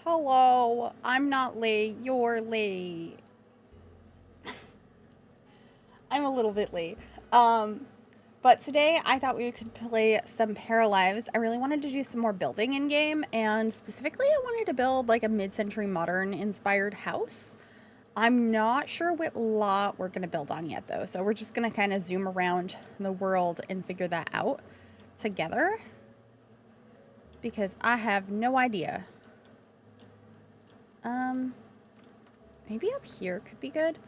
Hello, I'm not late, you're late. I'm a little bit late. But today I thought we could play some Paralives. I really wanted to do some more building in game, and specifically I wanted to build like a mid-century modern inspired house. I'm not sure what lot we're gonna build on yet though, so we're just gonna kind of zoom around the world and figure that out together because I have no idea. Maybe up here could be good.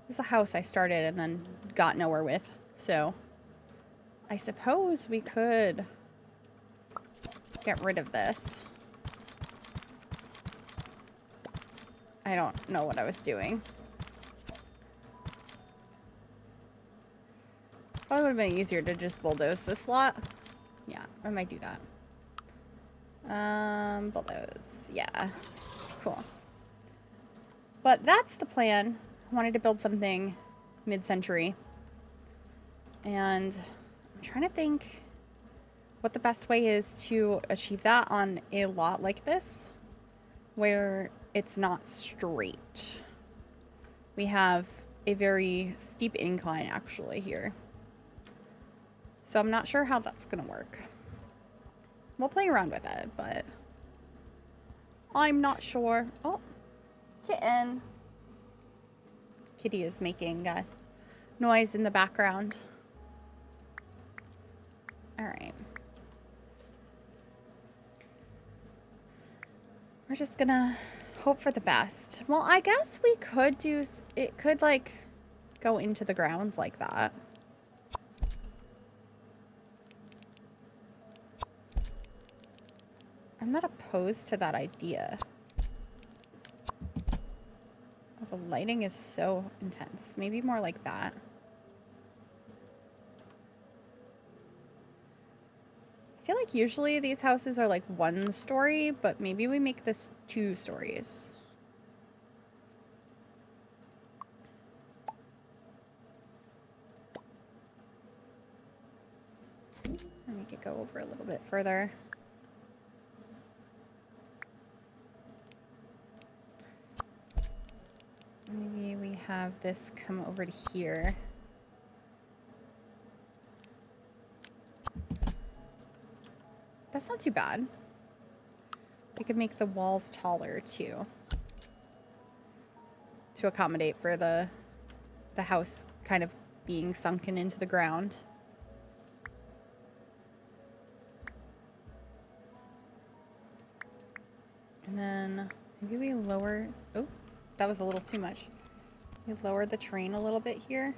This is a house I started and then got nowhere with, so I suppose we could get rid of this. I don't know what I was doing. Probably would have been easier to just bulldoze this lot. Yeah, I might do that. Bulldoze. Yeah, cool. But that's the plan. I wanted to build something mid-century. And I'm trying to think what the best way is to achieve that on a lot like this, where it's not straight. We have a very steep incline actually here. So I'm not sure how that's gonna work. We'll play around with it, but I'm not sure. Oh, kitten. Kitty is making noise in the background. All right. We're just gonna hope for the best. Well, I guess we could do, it could like go into the ground like that. I'm not opposed to that idea. Oh, the lighting is so intense. Maybe more like that. I feel like usually these houses are like 1 story, but maybe we make this 2 stories. And make it go over a little bit further. Maybe we have this come over to here. That's not too bad. We could make the walls taller too, to accommodate for the house kind of being sunken into the ground. And then maybe we lower, oh, that was a little too much. We lower the terrain a little bit here.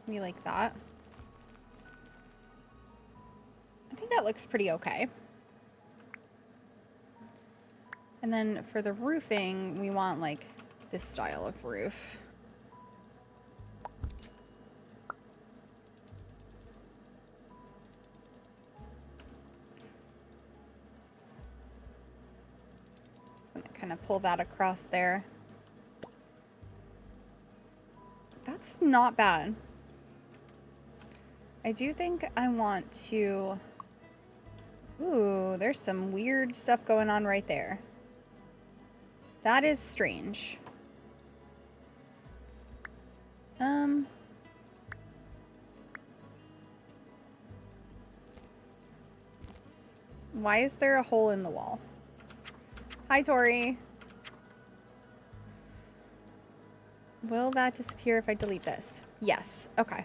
Maybe like that. I think that looks pretty okay. And then for the roofing, we want like this style of roof. Just gonna kind of pull that across there. That's not bad. I do think I want to... Ooh, there's some weird stuff going on right there. That is strange. Why is there a hole in the wall? Hi, Tori. Will that disappear if I delete this? Yes. Okay.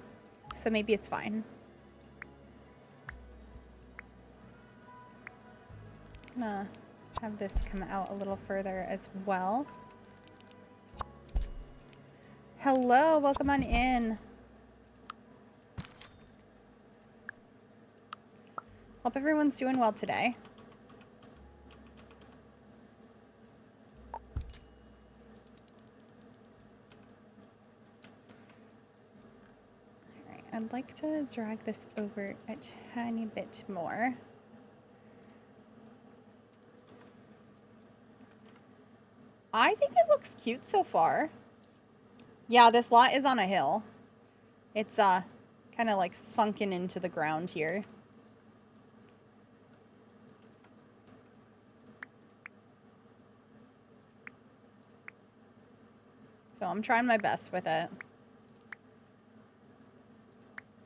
So maybe it's fine. I'm gonna have this come out a little further as well. Hello, welcome on in. Hope everyone's doing well today. Alright, I'd like to drag this over a tiny bit more. I think it looks cute so far. Yeah, this lot is on a hill. It's kind of like sunken into the ground here. So I'm trying my best with it.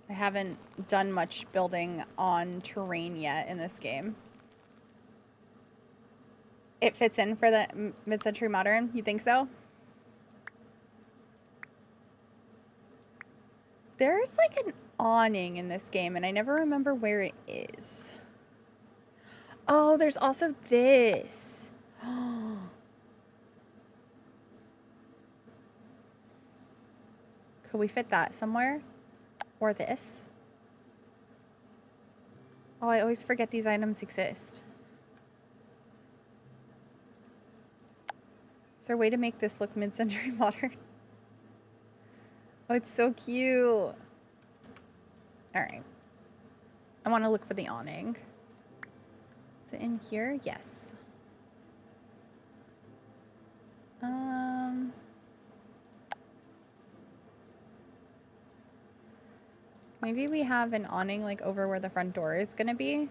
I haven't done much building on terrain yet in this game. It fits in for the mid-century modern? You think so? There's like an awning in this game, and I never remember where it is. Oh, there's also this. Could we fit that somewhere? Or this? Oh, I always forget these items exist. Is there a way to make this look mid-century modern? Oh, it's so cute. All right. I want to look for the awning. Is it in here? Yes. Maybe we have an awning like over where the front door is gonna be.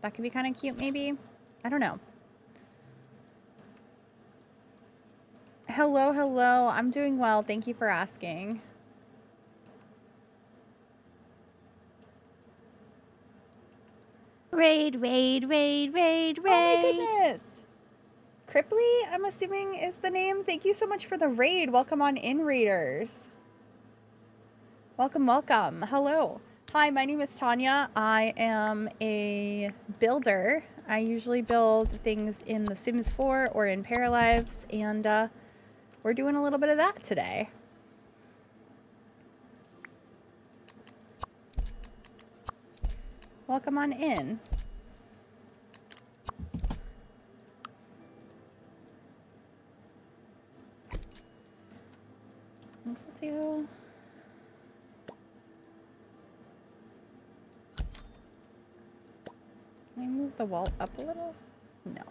That could be kind of cute, maybe. I don't know. Hello, hello. I'm doing well. Thank you for asking. Raid, raid, raid, raid, raid. Oh my goodness. Cripply, I'm assuming is the name. Thank you so much for the raid. Welcome on in, raiders. Welcome, welcome. Hello. Hi, my name is Tanya. I am a builder. I usually build things in The Sims 4 or in Paralives, and we're doing a little bit of that today. Welcome on in. Let's do... Can I move the wall up a little? No.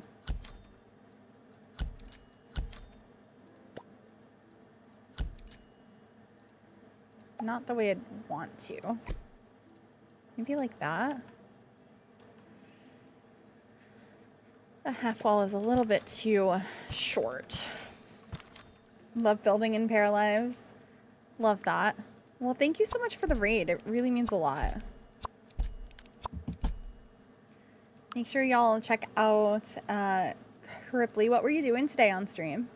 Not the way I'd want to. Maybe like that. The half wall is a little bit too short. Love building in Paralives. Love that. Well, thank you so much for the raid. It really means a lot. Make sure y'all check out Ripley. What were you doing today on stream?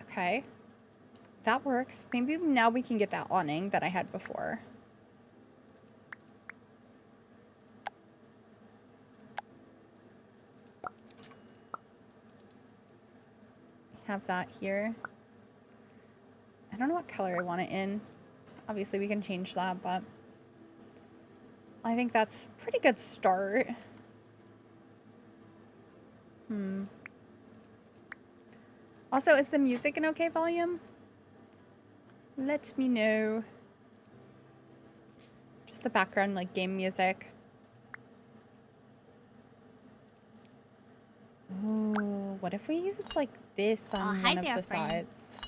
Okay. That works. Maybe now we can get that awning that I had before. Have that here. I don't know what color I want it in. Obviously we can change that, but I think that's a pretty good start. Also, is the music an okay volume? Let me know. Just the background, like game music. Ooh, what if we use like this on one of the sides?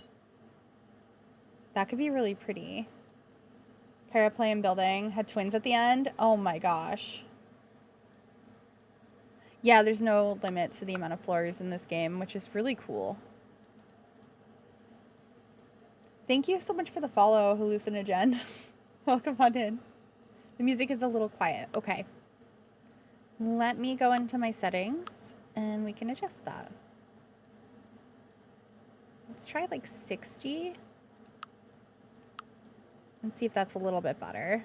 That could be really pretty. Paraplay and building had twins at the end. Oh my gosh. Yeah, there's no limit to the amount of floors in this game, which is really cool. Thank you so much for the follow, Hallucinogen. Welcome on in. The music is a little quiet. Okay. Let me go into my settings and we can adjust that. Let's try like 60 and see if that's a little bit better.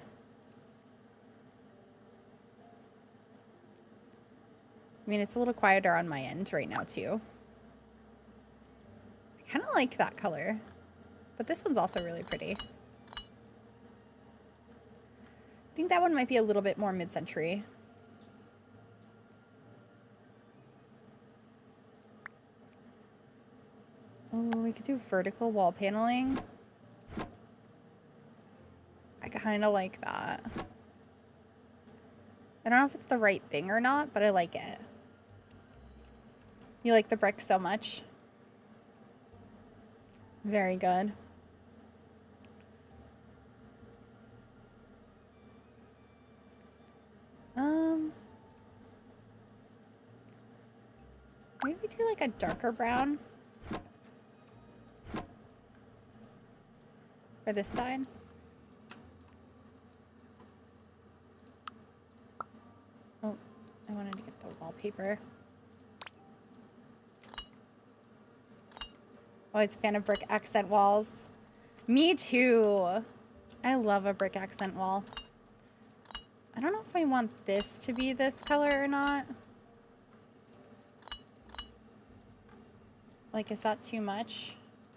I mean, it's a little quieter on my end right now too. I kind of like that color, but this one's also really pretty. I think that one might be a little bit more mid-century. Oh, we could do vertical wall paneling. I kind of like that. I don't know if it's the right thing or not, but I like it. You like the brick so much? Very good. Maybe do like a darker brown for this side. Oh, I wanted to get the wallpaper. Always a fan of brick accent walls. Me too. I love a brick accent wall. I don't know if I want this to be this color or not. Like, is that too much?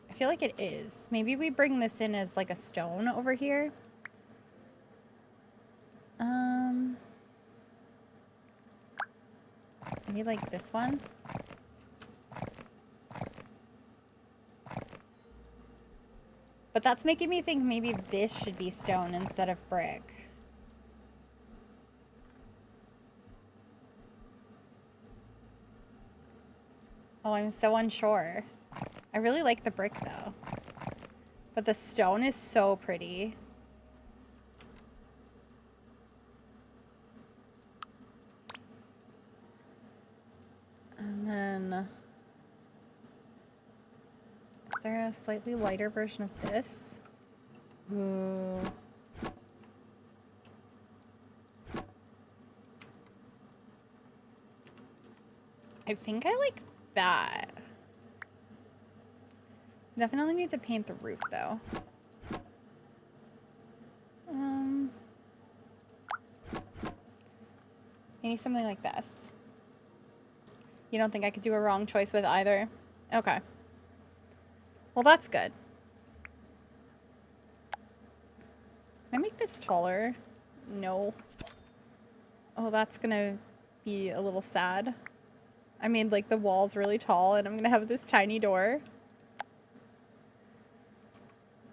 I feel like it is. Maybe we bring this in as like a stone over here. Maybe like this one. But that's making me think maybe this should be stone instead of brick. Oh, I'm so unsure. I really like the brick though. But the stone is so pretty. And then, is there a slightly lighter version of this? Ooh. I think I like that. Definitely need to paint the roof though. Maybe something like this. You don't think I could do a wrong choice with either? Okay. Well, that's good. Can I make this taller? No. Oh, that's gonna be a little sad. I made like the walls really tall and I'm gonna have this tiny door.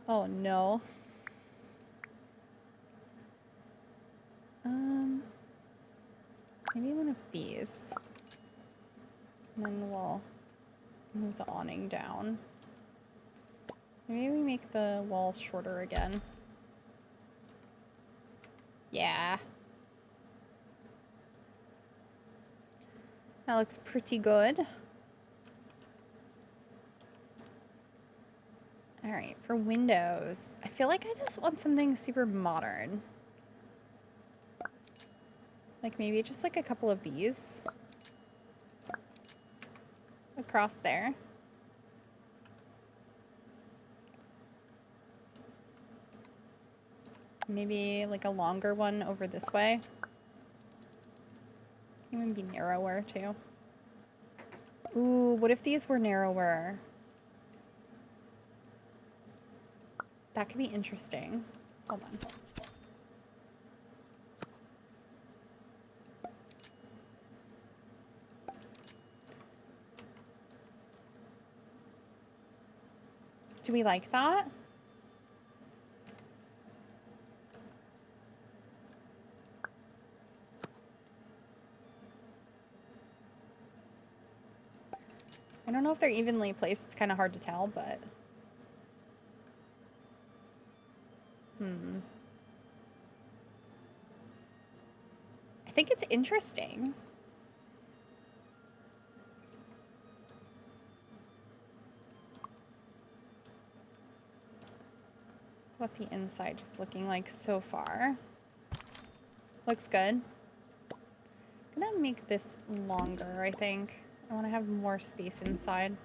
Oh no. Maybe one of these. And then we'll move the awning down. Maybe we make the walls shorter again. Yeah. That looks pretty good. All right, for windows, I feel like I just want something super modern. Like maybe just like a couple of these across there. Maybe like a longer one over this way. Even be narrower too. Ooh, what if these were narrower? That could be interesting. Hold on. Do we like that? I don't know if they're evenly placed. It's kind of hard to tell, but... I think it's interesting. That's what the inside is looking like so far. Looks good. I'm gonna make this longer, I think. I want to have more space inside.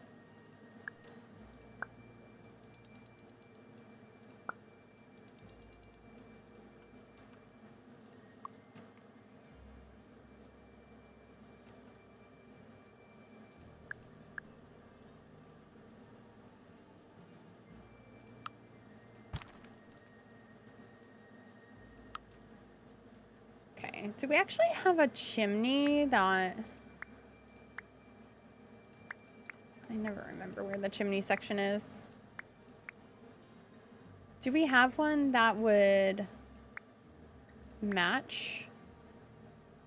Okay, do we actually have a chimney that... I never remember where the chimney section is. Do we have one that would match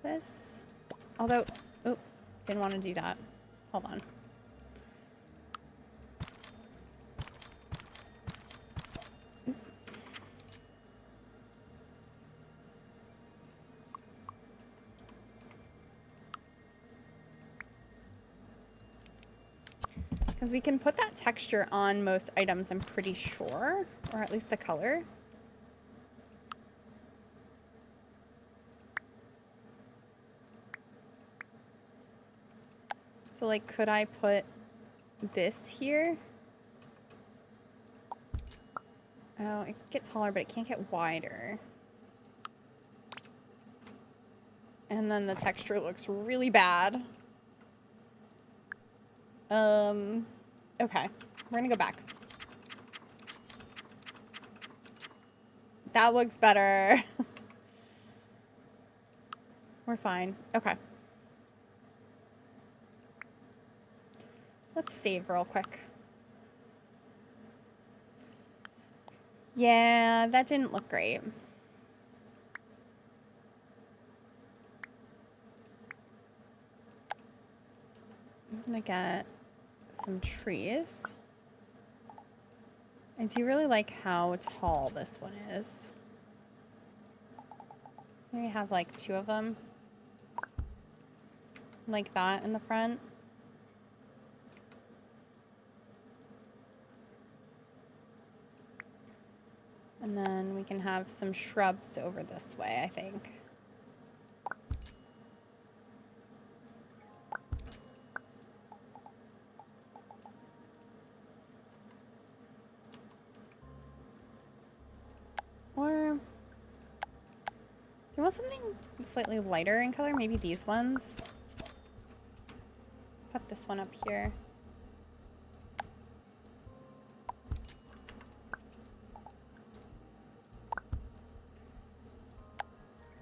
this? Although, oh, didn't want to do that. Hold on. Because we can put that texture on most items, I'm pretty sure. Or at least the color. So, like, could I put this here? Oh, it can get taller, but it can't get wider. And then the texture looks really bad. Okay. We're gonna go back. That looks better. We're fine. Okay. Let's save real quick. Yeah, that didn't look great. I'm gonna get some trees. I do really like how tall this one is. Maybe have like 2 of them. Like that in the front. And then we can have some shrubs over this way, I think. Or do you want something slightly lighter in color? Maybe these ones? Put this one up here.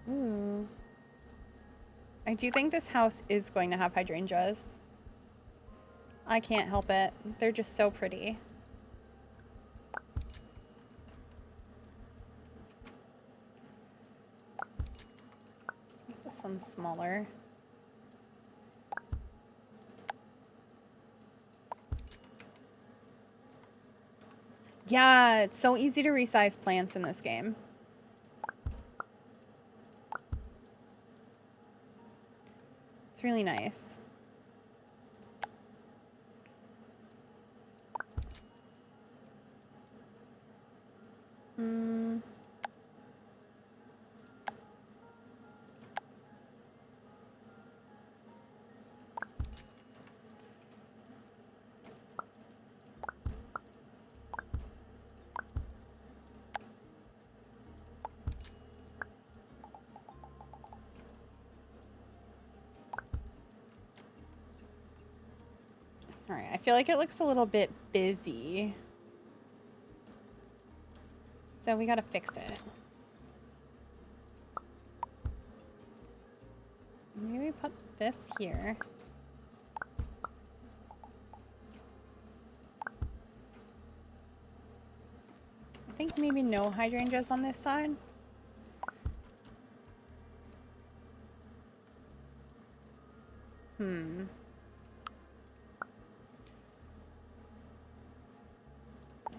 Ooh. I do think this house is going to have hydrangeas. I can't help it. They're just so pretty. Let's make this one smaller. Yeah, it's so easy to resize plants in this game. It's really nice. All right, I feel like it looks a little bit busy. So we gotta fix it. Maybe put this here. I think maybe no hydrangeas on this side.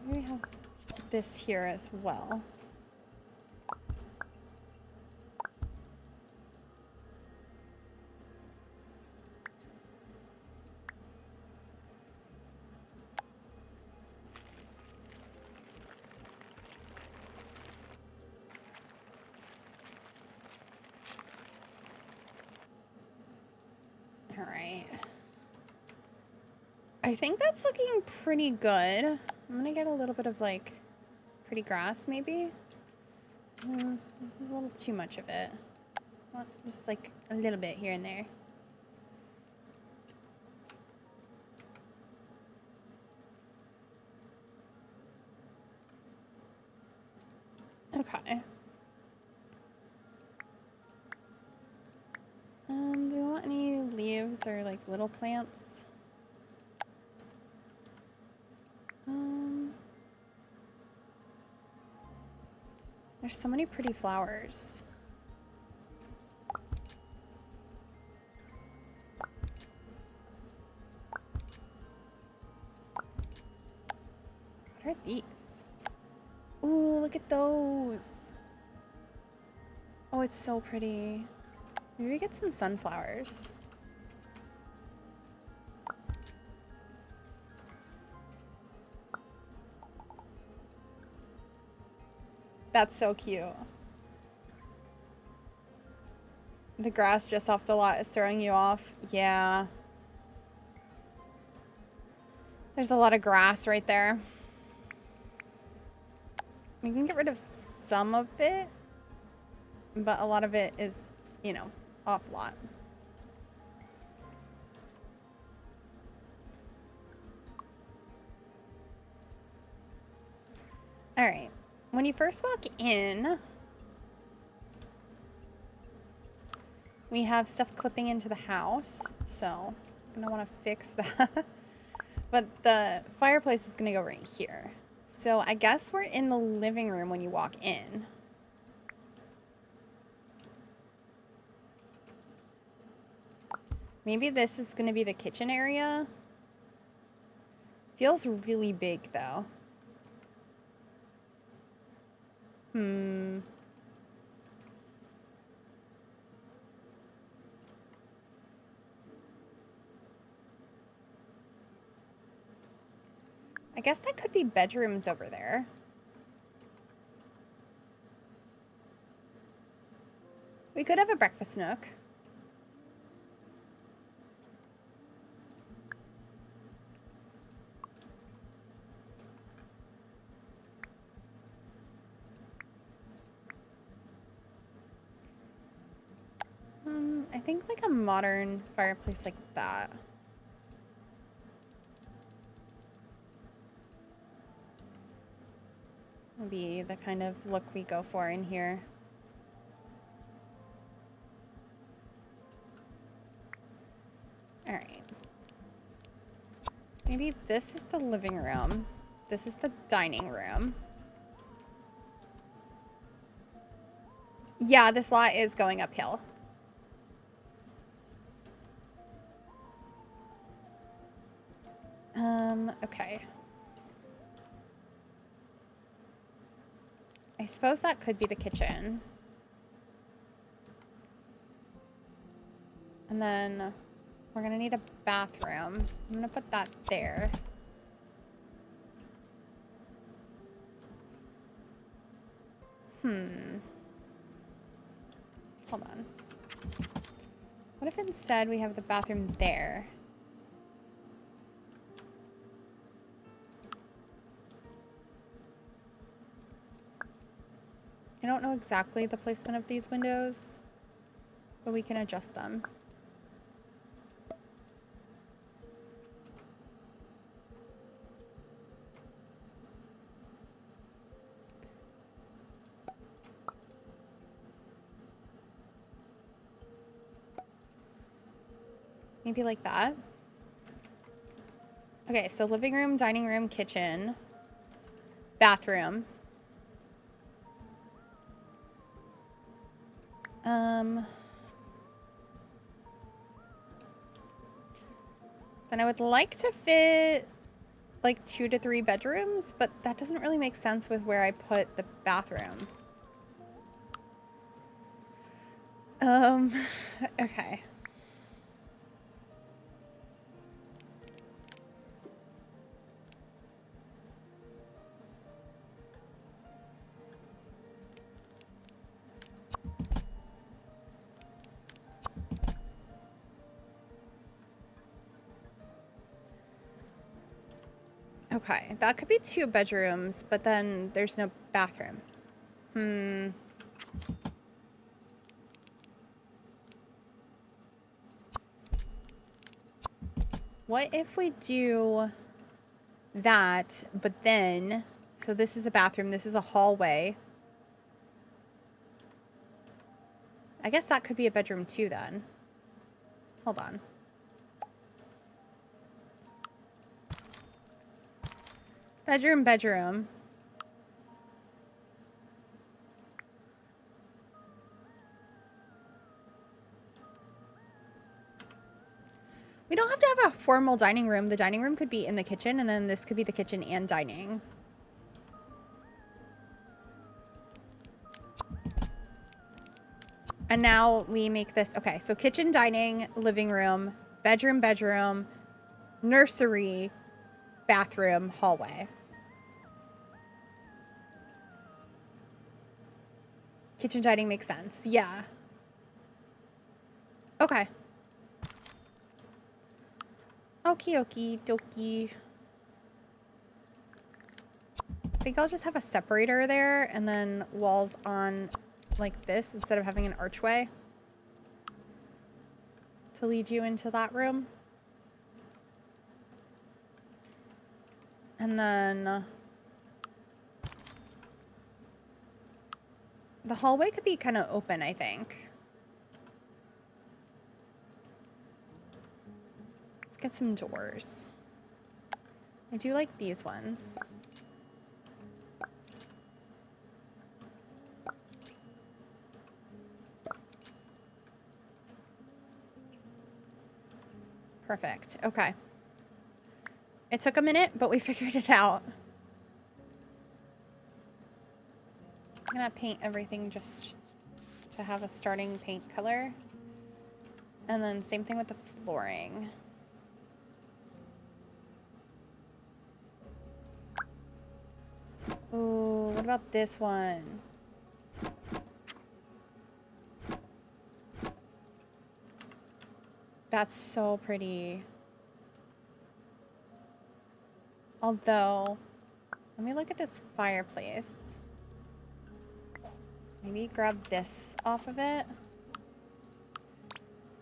Maybe we have this here as well. All right. I think that's looking pretty good. I'm gonna get a little bit of like pretty grass maybe. A little too much of it. Well, just like a little bit here and there. Okay. Do you want any leaves or like little plants? There's so many pretty flowers. What are these? Ooh, look at those. Oh, it's so pretty. Maybe we get some sunflowers. That's so cute. The grass just off the lot is throwing you off. Yeah. There's a lot of grass right there. We can get rid of some of it, but a lot of it is, you know, off lot. All right. When you first walk in, we have stuff clipping into the house, so I'm gonna want to fix that. But the fireplace is gonna go right here. So I guess we're in the living room when you walk in. Maybe this is gonna be the kitchen area. Feels really big though. I guess that could be bedrooms over there. We could have a breakfast nook. I think like a modern fireplace like that. Would be the kind of look we go for in here. All right. Maybe this is the living room. This is the dining room. Yeah, this lot is going uphill. Okay. I suppose that could be the kitchen. And then we're gonna need a bathroom. I'm gonna put that there. Hold on. What if instead we have the bathroom there? I don't know exactly the placement of these windows, but we can adjust them. Maybe like that. Okay, so living room, dining room, kitchen, bathroom. Then I would like to fit like 2 to 3 bedrooms, but that doesn't really make sense with where I put the bathroom. Okay. Okay, that could be 2 bedrooms, but then there's no bathroom. What if we do that, but then, so this is a bathroom, this is a hallway. I guess that could be a bedroom too then. Hold on. Bedroom, bedroom. We don't have to have a formal dining room. The dining room could be in the kitchen, and then this could be the kitchen and dining. And now we make this, okay, so kitchen, dining, living room, bedroom, nursery, bathroom, hallway. Kitchen, dining makes sense. Yeah. Okay. Okie dokie. I think I'll just have a separator there and then walls on like this instead of having an archway to lead you into that room. And then the hallway could be kind of open, I think. Let's get some doors. I do like these ones. Perfect. Okay. It took a minute, but we figured it out. I'm gonna paint everything just to have a starting paint color. And then same thing with the flooring. Ooh, what about this one? That's so pretty. Although, let me look at this fireplace. Maybe grab this off of it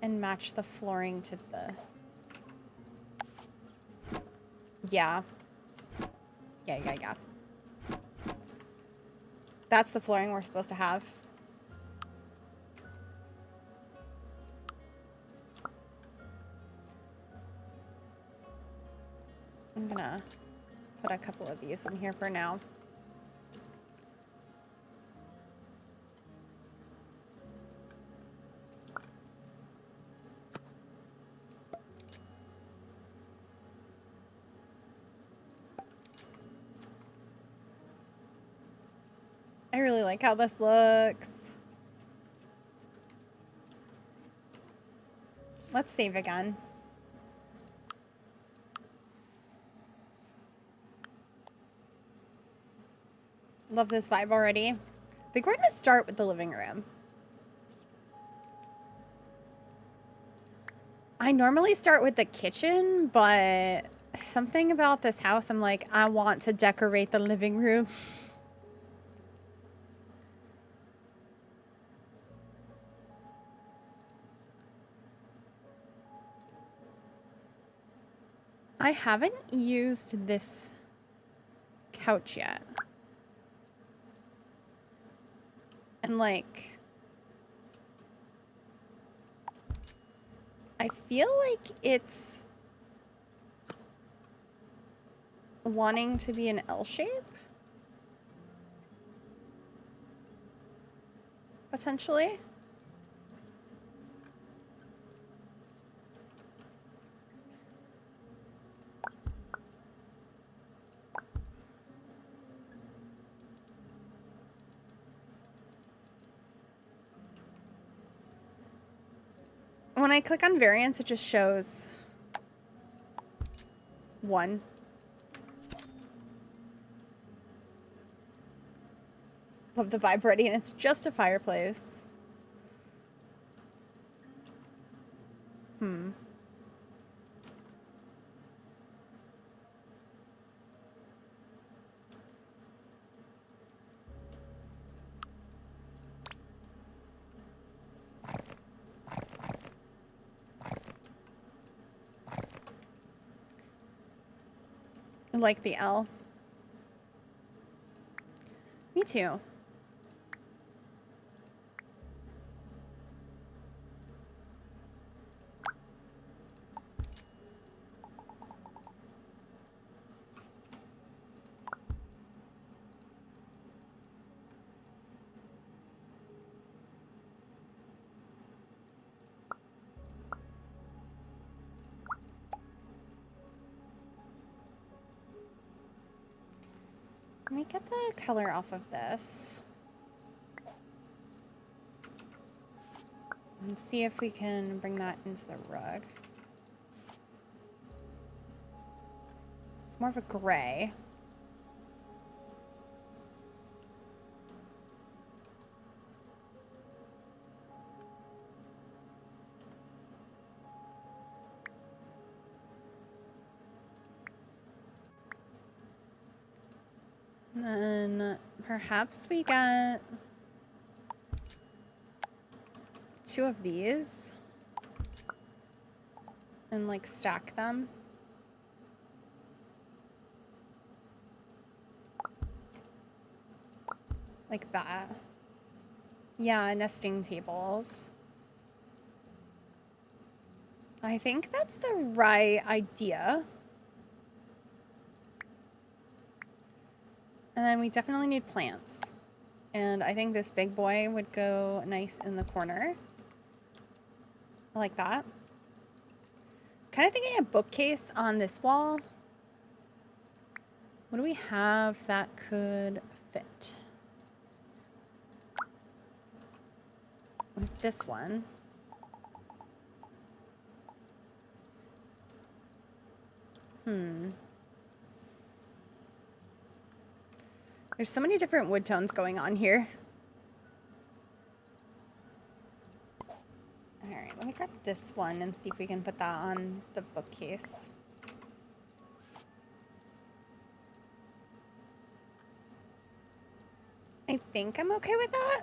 and match the flooring to the... Yeah. Yeah. That's the flooring we're supposed to have. I'm gonna put a couple of these in here for now. I really like how this looks. Let's save again. Love this vibe already. I think we're gonna start with the living room. I normally start with the kitchen, but something about this house, I'm like, I want to decorate the living room. I haven't used this couch yet. And like, I feel like it's wanting to be an L shape. Potentially. When I click on variants, it just shows one. Love the vibe already, and it's just a fireplace. I like the L. Me too. Let me get the color off of this. And see if we can bring that into the rug. It's more of a gray. And then perhaps we get 2 of these and like stack them. Like that. Yeah, nesting tables. I think that's the right idea. And then we definitely need plants. And I think this big boy would go nice in the corner. I like that. Kind of thinking a bookcase on this wall. What do we have that could fit? With this one. There's so many different wood tones going on here. All right, let me grab this one and see if we can put that on the bookcase. I think I'm okay with that.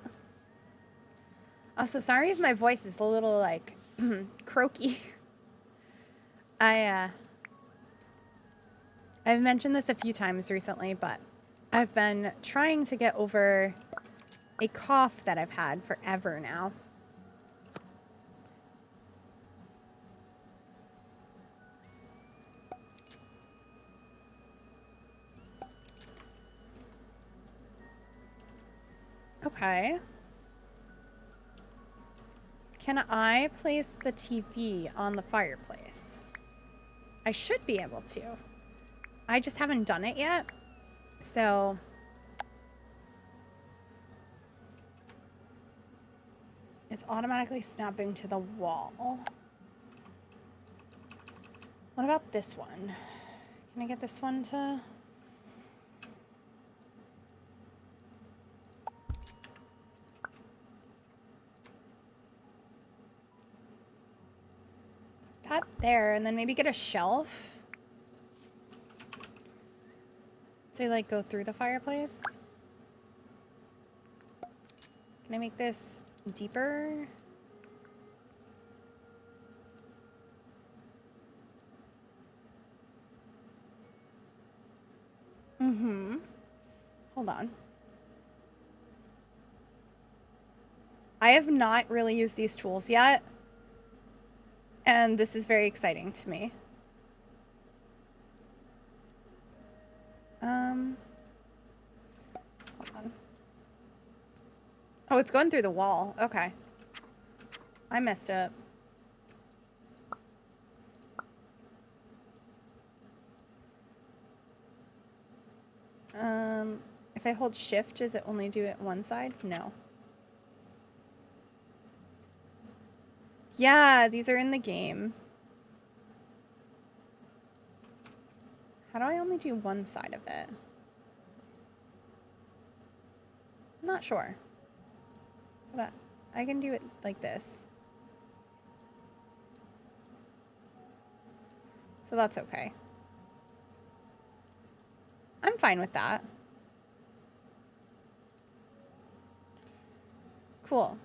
Also, sorry if my voice is a little like croaky. I've mentioned this a few times recently, but I've been trying to get over a cough that I've had forever now. Okay. Can I place the TV on the fireplace? I should be able to. I just haven't done it yet. So it's automatically snapping to the wall. What about this one? Can I get this one to... that there, and then maybe get a shelf to like go through the fireplace. Can I make this deeper? Hold on. I have not really used these tools yet, and this is very exciting to me. Hold on. Oh, it's going through the wall. Okay. I messed up. If I hold shift, does it only do it one side? No. Yeah, these are in the game. How do I only do one side of it? I'm not sure. But I can do it like this. So that's okay. I'm fine with that. Cool.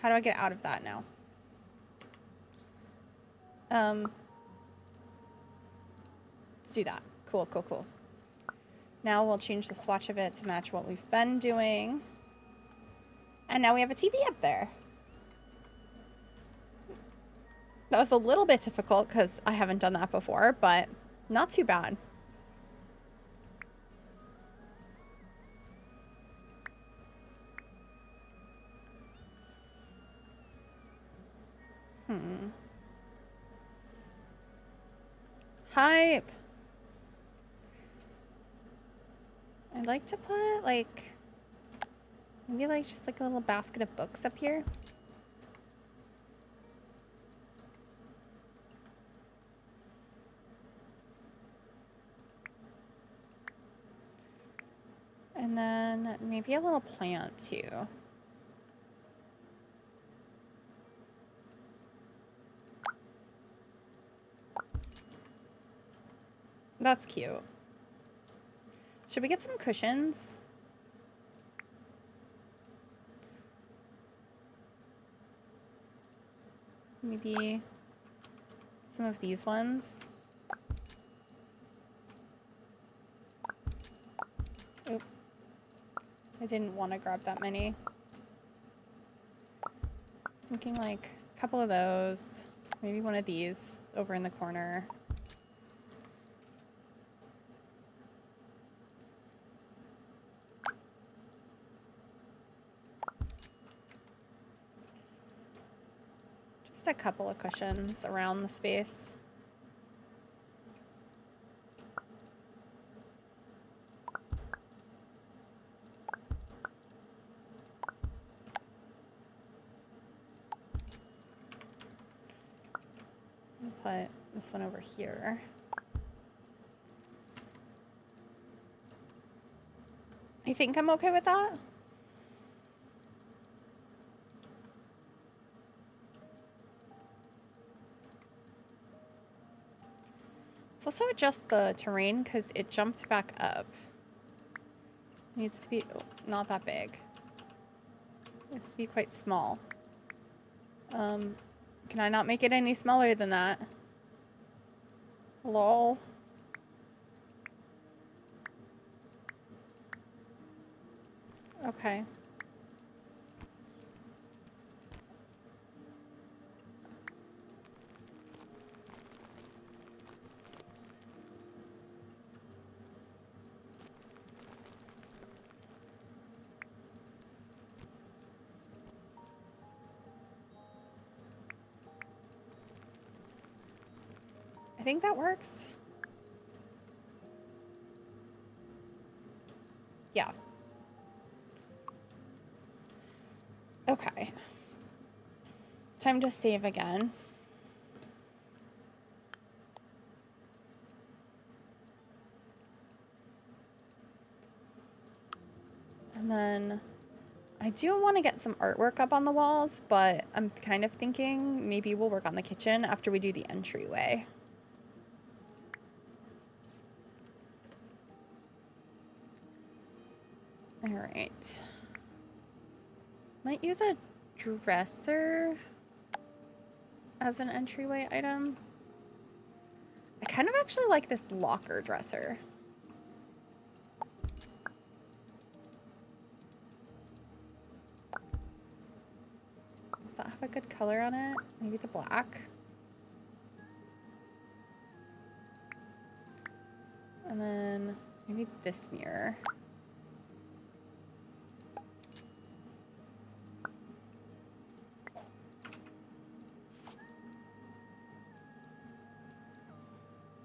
How do I get out of that now? Let's do that. Cool, cool, cool. Now we'll change the swatch of it to match what we've been doing. And now we have a TV up there. That was a little bit difficult because I haven't done that before, but not too bad. Hype. I'd like to put like maybe like just like a little basket of books up here. And then maybe a little plant too. That's cute. Should we get some cushions? Maybe some of these ones. Oop. I didn't want to grab that many. Thinking like a couple of those. Maybe one of these over in the corner. Just a couple of cushions around the space. Put this one over here. I think I'm okay with that. Let's also adjust the terrain because it jumped back up. It needs to be not that big. It needs to be quite small. Can I not make it any smaller than that? Lol. Okay. I think that works. Yeah. Okay. Time to save again. And then I do want to get some artwork up on the walls, but I'm kind of thinking maybe we'll work on the kitchen after we do the entryway. All right. Might use a dresser as an entryway item. I kind of actually like this locker dresser. Does that have a good color on it? Maybe the black. And then maybe this mirror.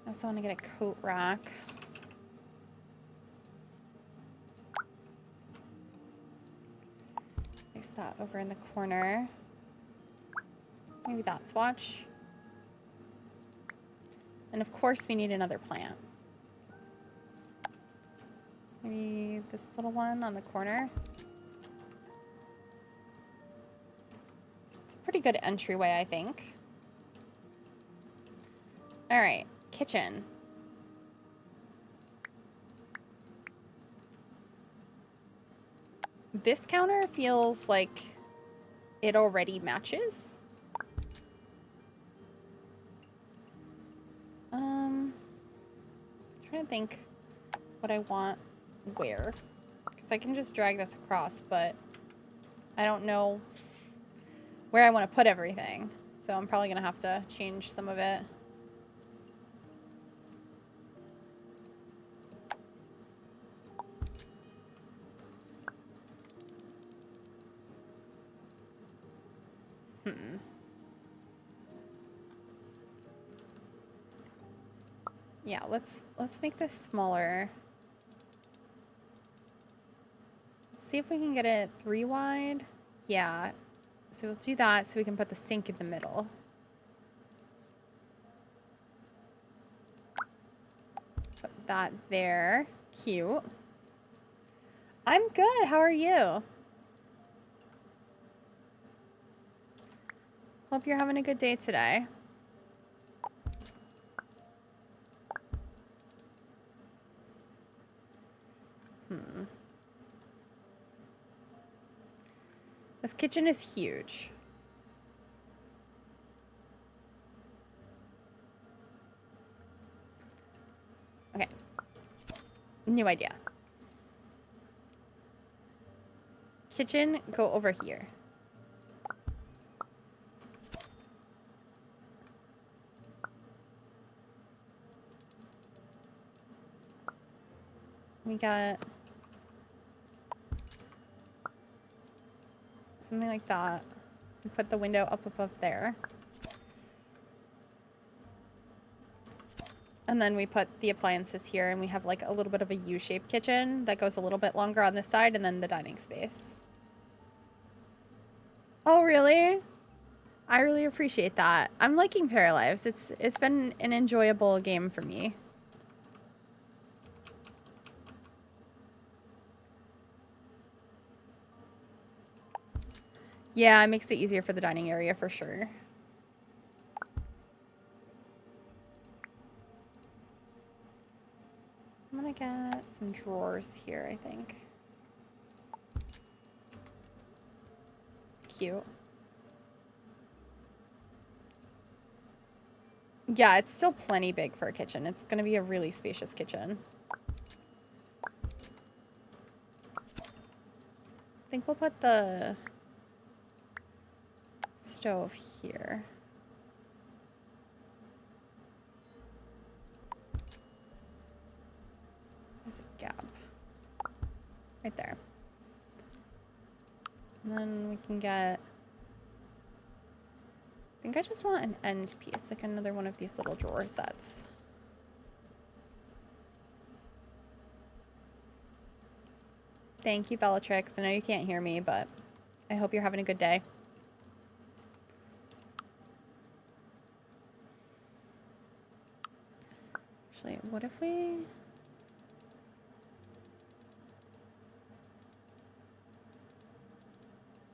I also want to get a coat rack. Place that over in the corner. Maybe that swatch. And of course we need another plant. Maybe this little one on the corner. It's a pretty good entryway, I think. All right, kitchen. This counter feels like it already matches. Trying to think what I want where. Because I can just drag this across, but I don't know where I want to put everything. So I'm probably going to have to change some of it. Yeah, let's make this smaller. Let's see if we can get it 3 wide. Yeah. So we'll do that so we can put the sink in the middle. Put that there. Cute. I'm good. How are you? Hope you're having a good day today. This kitchen is huge. Okay. New idea. Kitchen, go over here. We got something like that. We put the window up above there. And then we put the appliances here, and we have like a little bit of a U-shaped kitchen that goes a little bit longer on this side, and then the dining space. Oh, really? I really appreciate that. I'm liking Paralives. It's been an enjoyable game for me. Yeah, it makes it easier for the dining area for sure. I'm gonna get some drawers here, I think. Cute. Yeah, it's still plenty big for a kitchen. It's gonna be a really spacious kitchen. I think we'll put the stove here. There's a gap. Right there. And then we can get... I think I just want an end piece, like another one of these little drawer sets. Thank you, Bellatrix. I know you can't hear me, but I hope you're having a good day. Actually, what if we...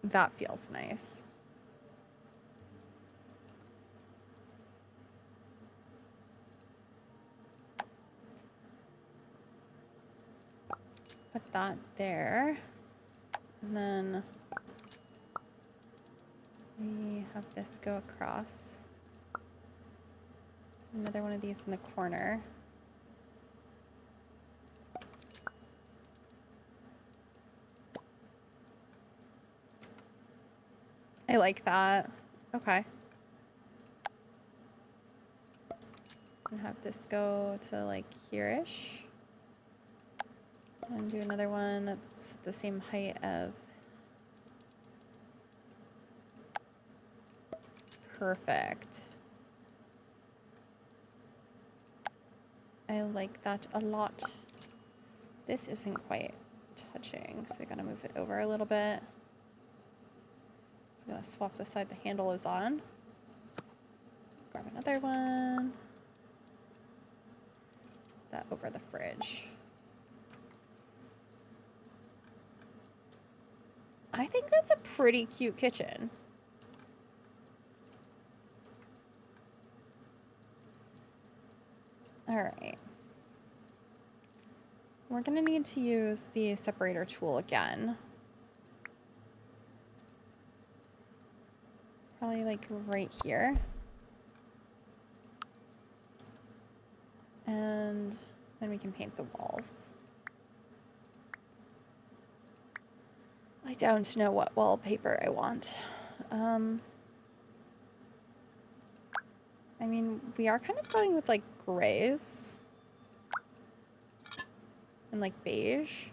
That feels nice. Put that there. And then we have this go across. Another one of these in the corner. I like that. Okay. And have this go to like here-ish. And do another one that's the same height of... Perfect. I like that a lot. This isn't quite touching, so I gotta move it over a little bit. I'm gonna swap the side the handle is on. Grab another one. That over the fridge. I think that's a pretty cute kitchen. All right. We're gonna need to use the separator tool again. Probably like right here. And then we can paint the walls. I don't know what wallpaper I want. I mean, we are kind of going with like grays and like beige.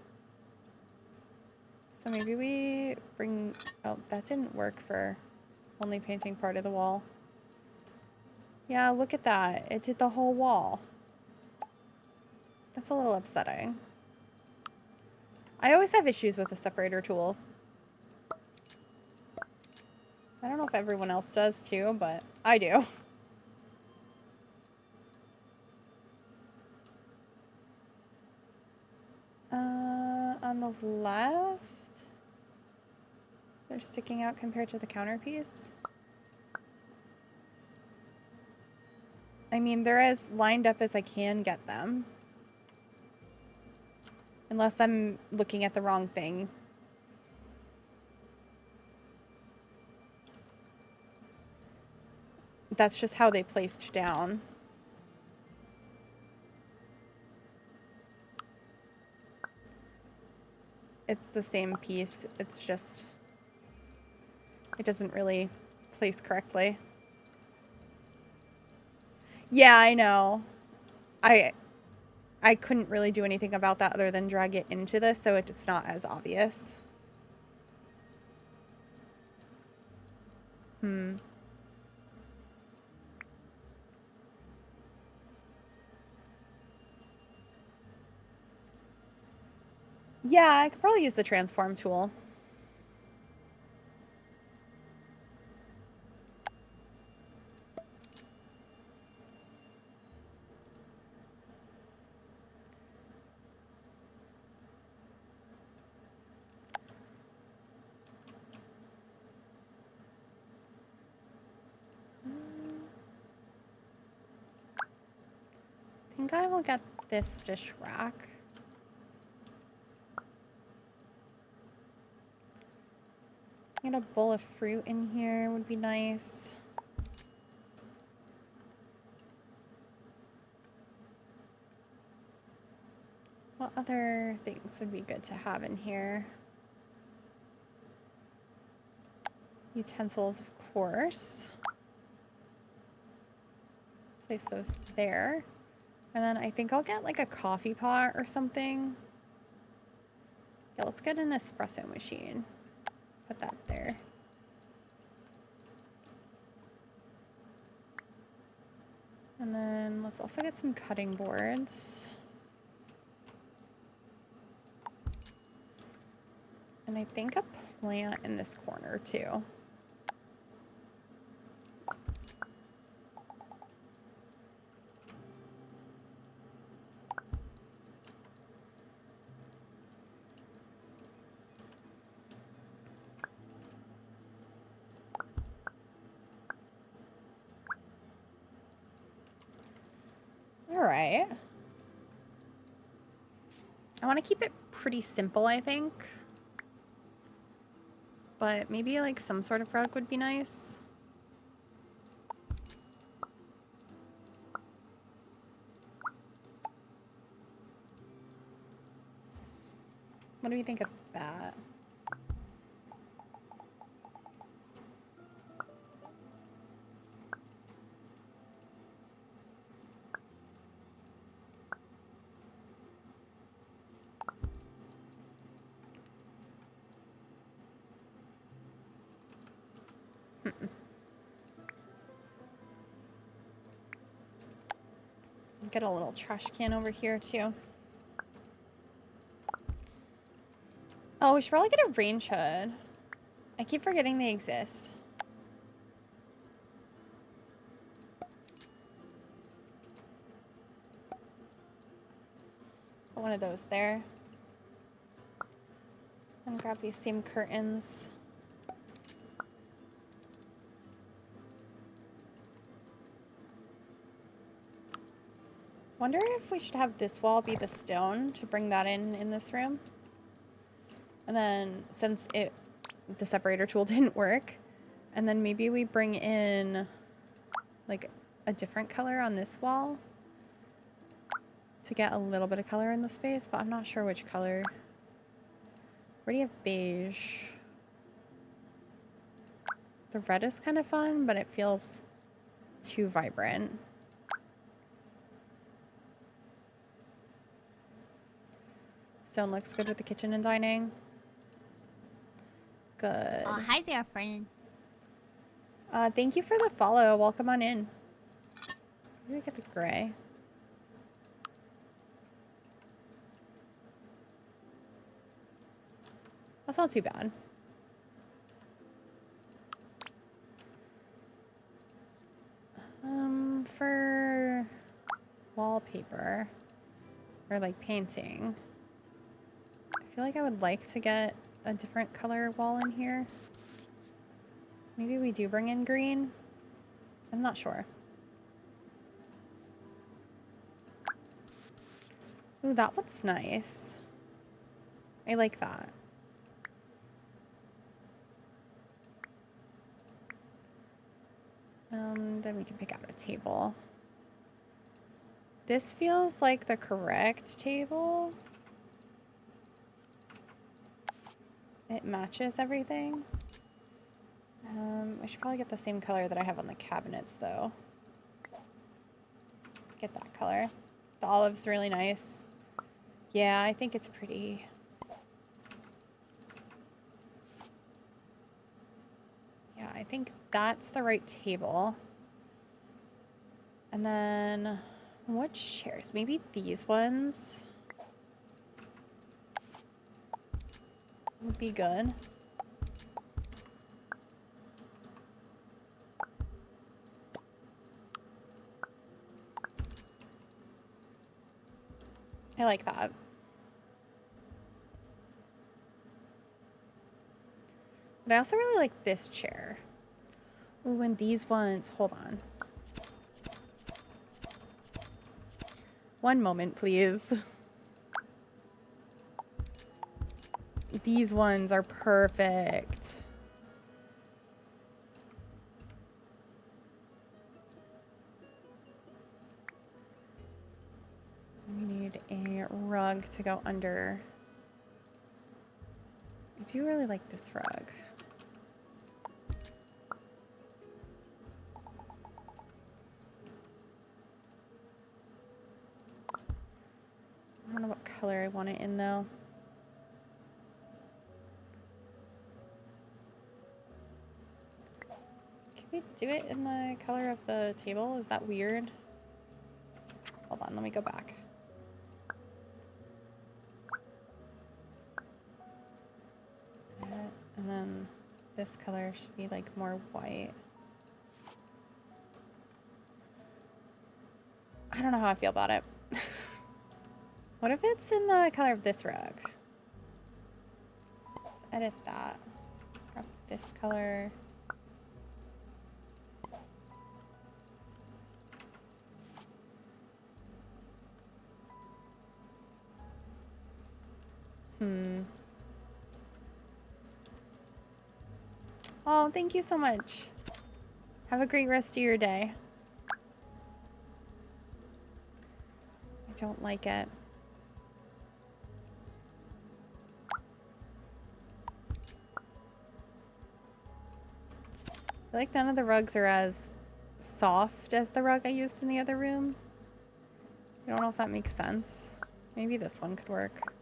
So maybe we bring, oh, that didn't work for only painting part of the wall. Yeah, look at that. It did the whole wall. That's a little upsetting. I always have issues with the separator tool. I don't know if everyone else does too, but I do. On on the left, they're sticking out compared to the counterpiece. I mean, they're as lined up as I can get them. Unless I'm looking at the wrong thing. That's just how they placed down. It's the same piece. It's just, it doesn't really place correctly. Yeah, I know. I couldn't really do anything about that other than drag it into this, so it's not as obvious. Yeah, I could probably use the transform tool. I think I will get this dish rack. Get a bowl of fruit in here would be nice. What other things would be good to have in here? Utensils, of course. Place those there. And then I think I'll get like a coffee pot or something. Yeah, let's get an espresso machine. Put that there. And then let's also get some cutting boards. And I think a plant in this corner too. All right. I want to keep it pretty simple, I think. But maybe like some sort of rug would be nice. What do you think of that? Get a little trash can over here too. Oh, we should probably get a range hood. I keep forgetting they exist. Put one of those there. And grab these same curtains. Wonder if we should have this wall be the stone to bring that in this room. And then since the separator tool didn't work, and then maybe we bring in like a different color on this wall to get a little bit of color in the space, but I'm not sure which color. We already have beige. The red is kind of fun, but it feels too vibrant. Stone looks good with the kitchen and dining. Good. Oh, hi there, friend. Thank you for the follow. Welcome on in. Maybe get the gray. That's not too bad. For wallpaper or like painting, I feel like I would like to get a different color wall in here. Maybe we do bring in green. I'm not sure. Ooh, that looks nice. I like that. Then we can pick out a table. This feels like the correct table. It matches everything. I should probably get the same color that I have on the cabinets though. Let's get that color. The olive's really nice. Yeah, I think it's pretty. Yeah, I think that's the right table. And then what chairs? Maybe these ones would be good. I like that. But I also really like this chair. Ooh, and these ones, hold on. One moment, please. These ones are perfect. We need a rug to go under. I do really like this rug. I don't know what color I want it in though. Can we do it in the color of the table? Is that weird? Hold on, let me go back. And then this color should be like more white. I don't know how I feel about it. What if it's in the color of this rug? Let's edit that. Grab this color. Oh, thank you so much. Have a great rest of your day. I don't like it. I feel like none of the rugs are as soft as the rug I used in the other room. I don't know if that makes sense. Maybe this one could work.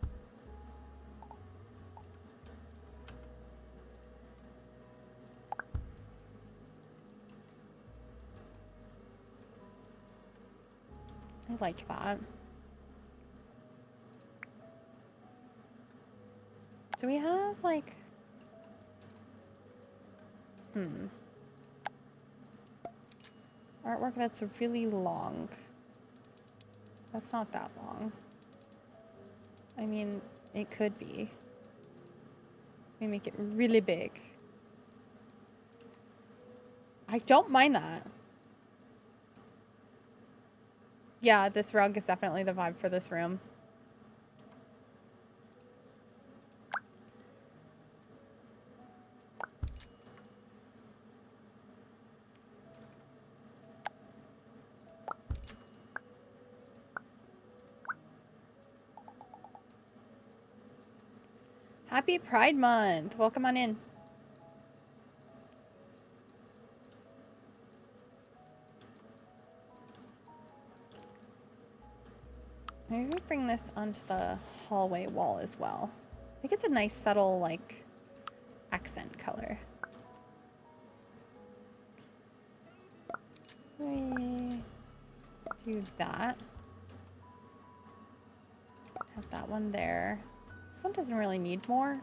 I like that. Do we have like... artwork that's really long. That's not that long. I mean, it could be. We make it really big. I don't mind that. Yeah, this rug is definitely the vibe for this room. Happy Pride Month. Welcome on in. Maybe we bring this onto the hallway wall as well. I think it's a nice subtle like accent color. We do that. Have that one there. This one doesn't really need more.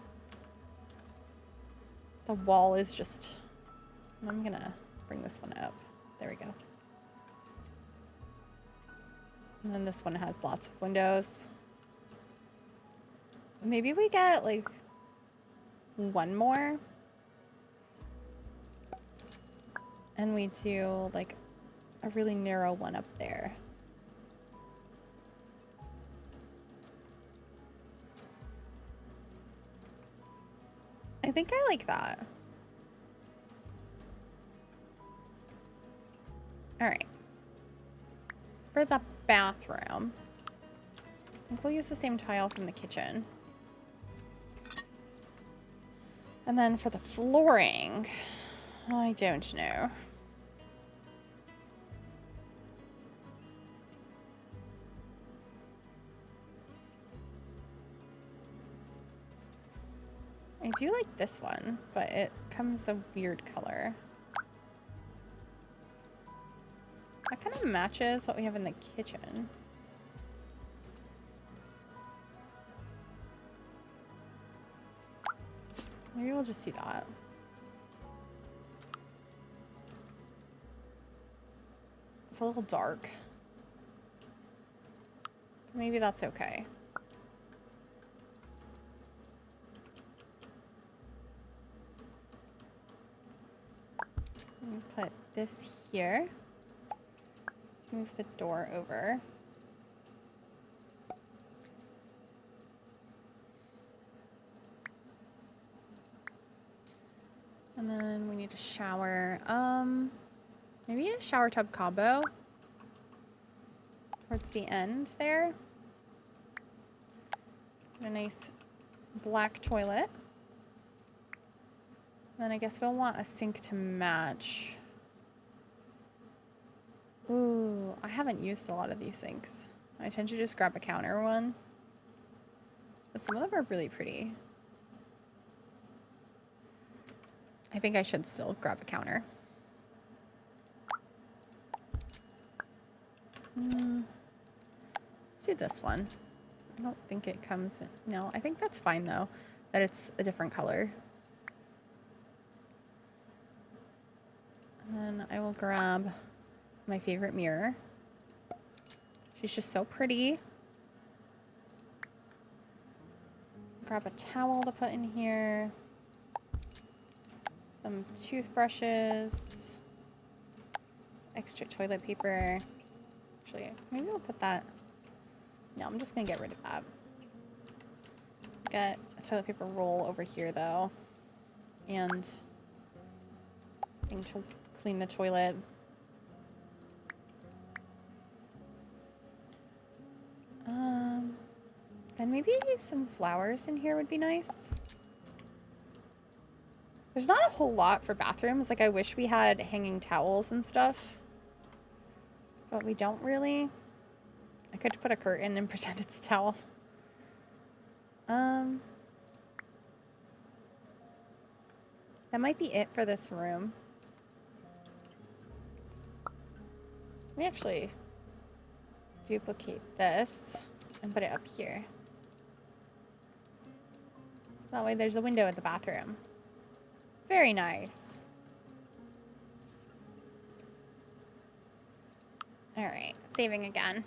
The wall is just... I'm gonna bring this one up. There we go. And then this one has lots of windows. maybe we get like one more and we do like a really narrow one up there. I think I like that. All right. For the bathroom, I think we'll use the same tile from the kitchen. And then for the flooring, I don't know. I do like this one, but it comes a weird color. That kind of matches what we have in the kitchen. Maybe we'll just do that. It's a little dark. Maybe that's okay. Let me put this here. Let's move the door over. And then we need a shower. Maybe a shower tub combo towards the end there. Get a nice black toilet. Then I guess we'll want a sink to match. Ooh, I haven't used a lot of these sinks. I tend to just grab a counter one. But some of them are really pretty. I think I should still grab a counter. Let's do this one. I don't think it comes in. No, I think that's fine though, that it's a different color. And then I will grab my favorite mirror. She's just so pretty. Grab a towel to put in here. Some toothbrushes. Extra toilet paper. Actually, maybe we'll put that. No, I'm just gonna get rid of that. Get a toilet paper roll over here though. And thing to clean the toilet. And maybe some flowers in here would be nice. There's not a whole lot for bathrooms. Like I wish we had hanging towels and stuff. But we don't really. I could put a curtain and pretend it's a towel. That might be it for this room. Let me actually duplicate this and put it up here. So that way there's a window at the bathroom. Very nice. All right, saving again.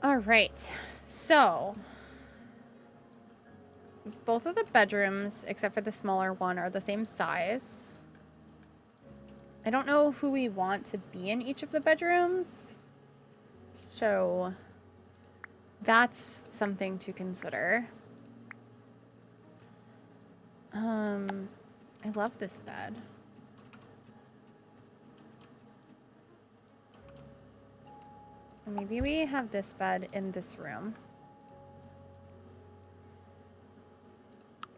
All right, so both of the bedrooms, except for the smaller one, are the same size. I don't know who we want to be in each of the bedrooms, so that's something to consider. I love this bed. Maybe we have this bed in this room.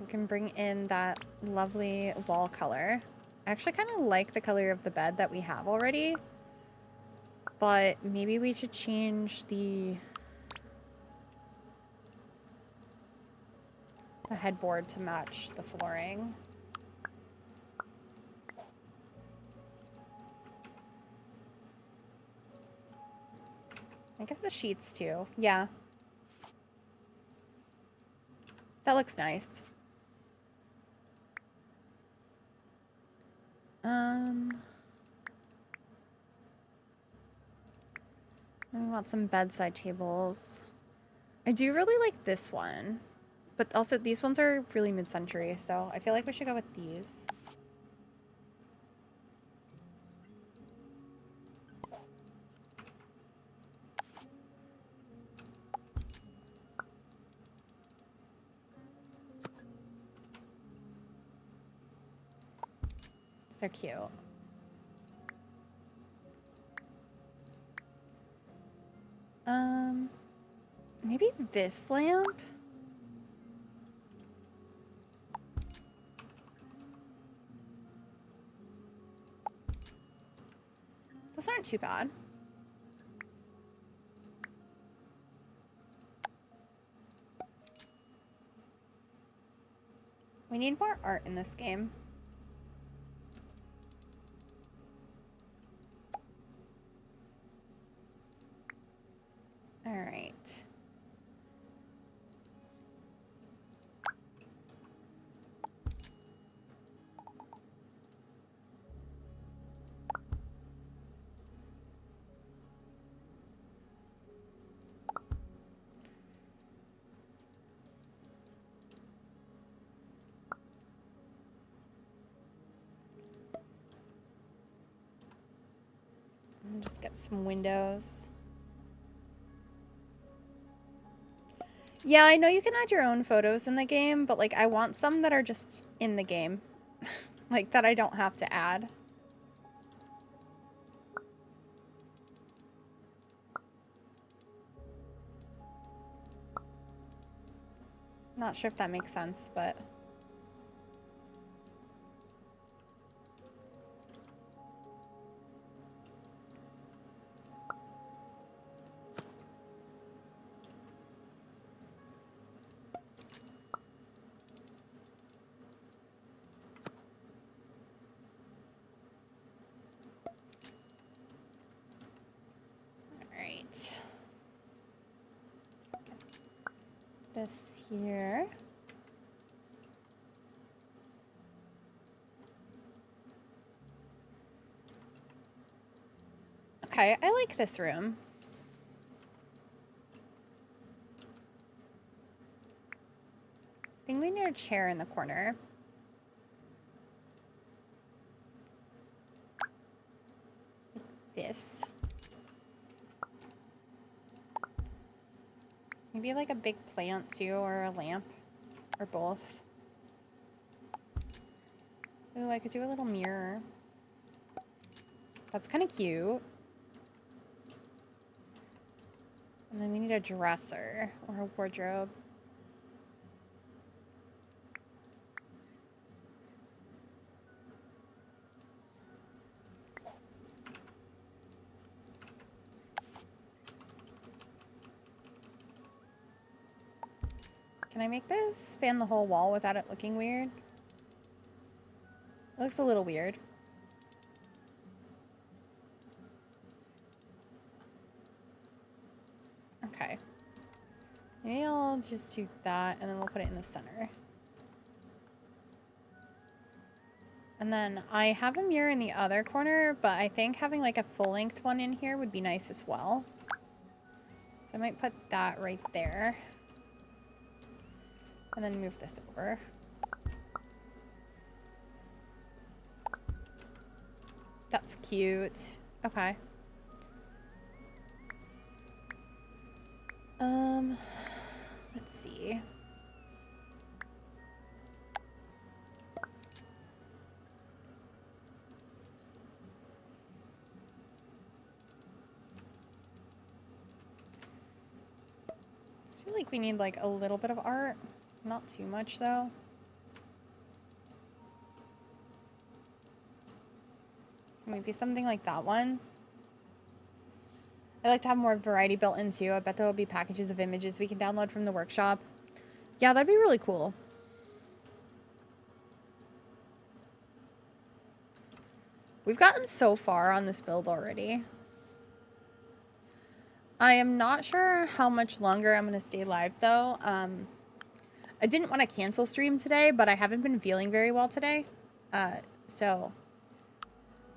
We can bring in that lovely wall color. I actually kind of like the color of the bed that we have already, but maybe we should change the headboard to match the flooring. I guess the sheets too. Yeah. That looks nice. want some bedside tables. I do really like this one, but also these ones are really mid-century, so I feel like we should go with these. So cute. Maybe this lamp? Those aren't too bad. We need more art in this game. All right. And just get some windows. Yeah, I know you can add your own photos in the game, but like I want some that are just in the game. Like that I don't have to add. Not sure if that makes sense, but right. This here. Okay, I like this room. I think we need a chair in the corner. Like this. Maybe like a big plant too, or a lamp, or both. Ooh, I could do a little mirror. That's kind of cute. And then we need a dresser or a wardrobe. Can I make this span the whole wall without it looking weird? It looks a little weird. Okay. Maybe I'll just do that and then we'll put it in the center. And then I have a mirror in the other corner, but I think having like a full-length one in here would be nice as well. So I might put that right there. And then move this over. That's cute. Okay. Let's see. I feel like we need like a little bit of art. Not too much though. So maybe something like that one. I like to have more variety built into. I bet there will be packages of images we can download from the workshop. Yeah, that'd be really cool. We've gotten so far on this build already. I am not sure how much longer I'm going to stay live though. I didn't want to cancel stream today, but I haven't been feeling very well today. So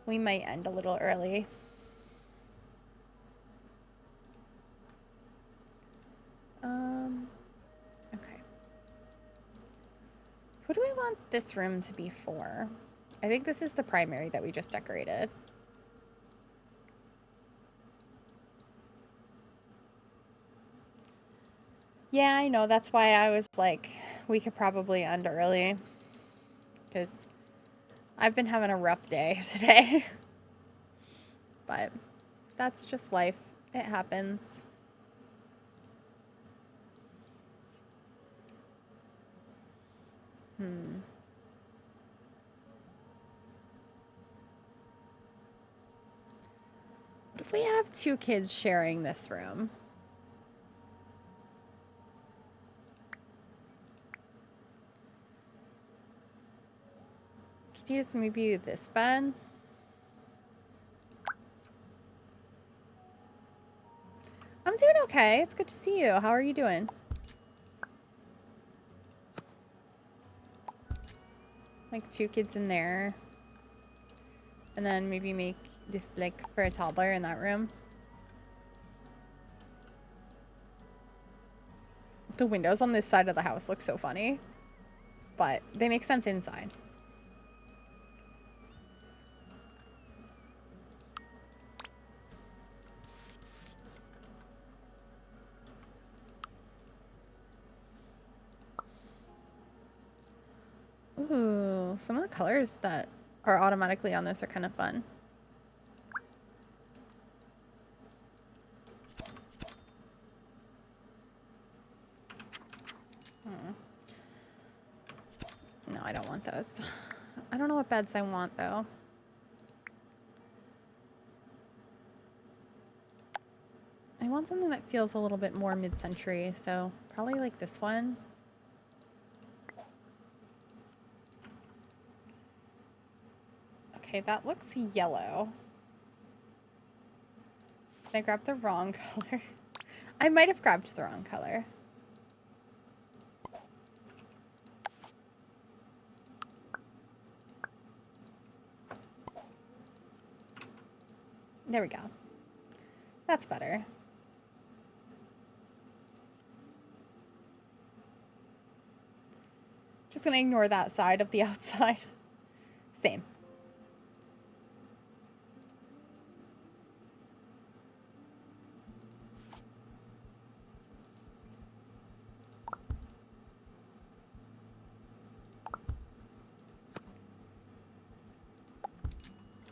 we might end a little early. want this room to be for? I think this is the primary that we just decorated. Yeah, I know. That's why I was like, we could probably end early. Because I've been having a rough day today. But that's just life. It happens. What if we have 2 kids sharing this room? Could use maybe this bed. I'm doing okay. It's good to see you. How are you doing? Like 2 kids in there. And then maybe make this like for a toddler in that room. The windows on this side of the house look so funny. But they make sense inside. Ooh, some of the colors that are automatically on this are kind of fun. No, I don't want those. I don't know what beds I want, though. I want something that feels a little bit more mid-century, so probably like this one. Okay, that looks yellow. Did I grab the wrong color? I might have grabbed the wrong color. There we go. That's better. Just gonna ignore that side of the outside. Same.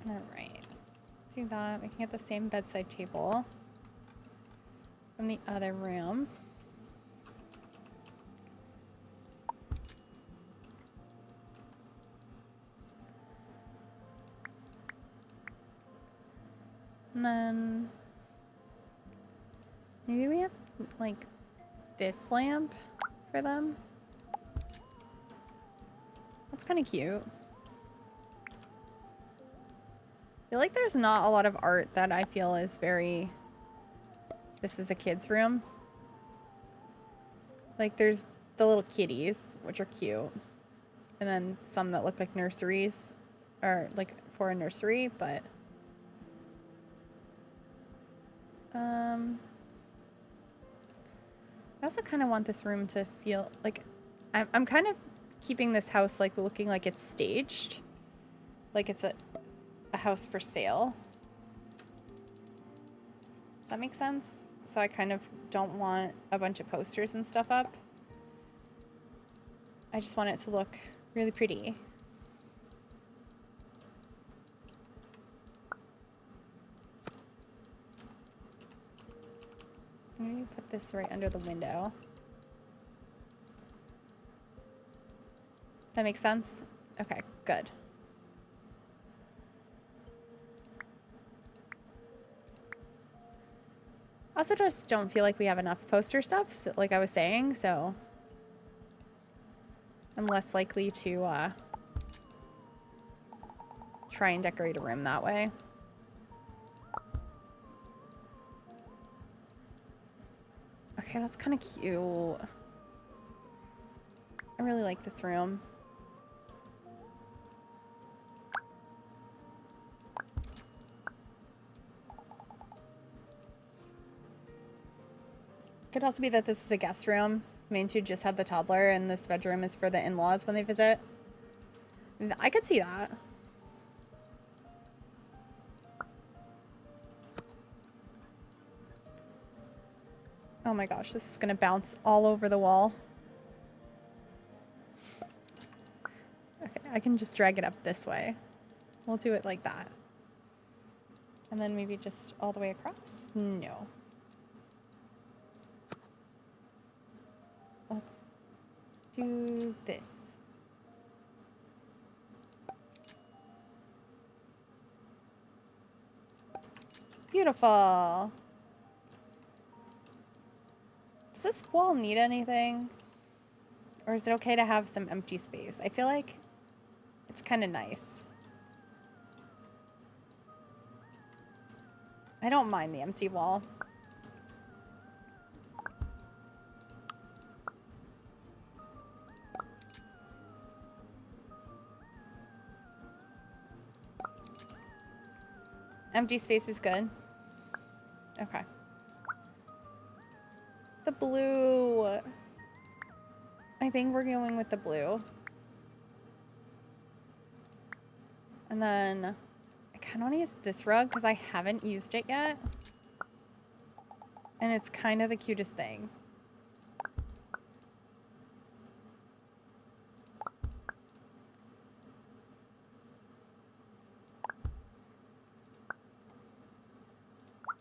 All right. Do that. We can get the same bedside table from the other room. And then maybe we have like this lamp for them. That's kind of cute. I feel like there's not a lot of art that I feel is very, this is a kid's room. Like there's the little kitties, which are cute. And then some that look like nurseries, or like for a nursery, but I also kind of want this room to feel like I'm kind of keeping this house like looking like it's staged, like it's a house for sale. Does that make sense? So I kind of don't want a bunch of posters and stuff up. I just want it to look really pretty. Let me put this right under the window. That makes sense? Okay, good. Also just don't feel like we have enough poster stuff, so, like I was saying, so I'm less likely to try and decorate a room that way. Okay, that's kind of cute. I really like this room. Could also be that this is a guest room. Main two just had the toddler, and this bedroom is for the in-laws when they visit. I could see that. Oh my gosh, this is gonna bounce all over the wall. Okay, I can just drag it up this way. We'll do it like that. And then maybe just all the way across? No. Let's do this. Beautiful. Does this wall need anything? Or is it okay to have some empty space? I feel like it's kind of nice. I don't mind the empty wall. Empty space is good. Okay. The blue. I think we're going with the blue. And then I kind of want to use this rug because I haven't used it yet. And it's kind of the cutest thing.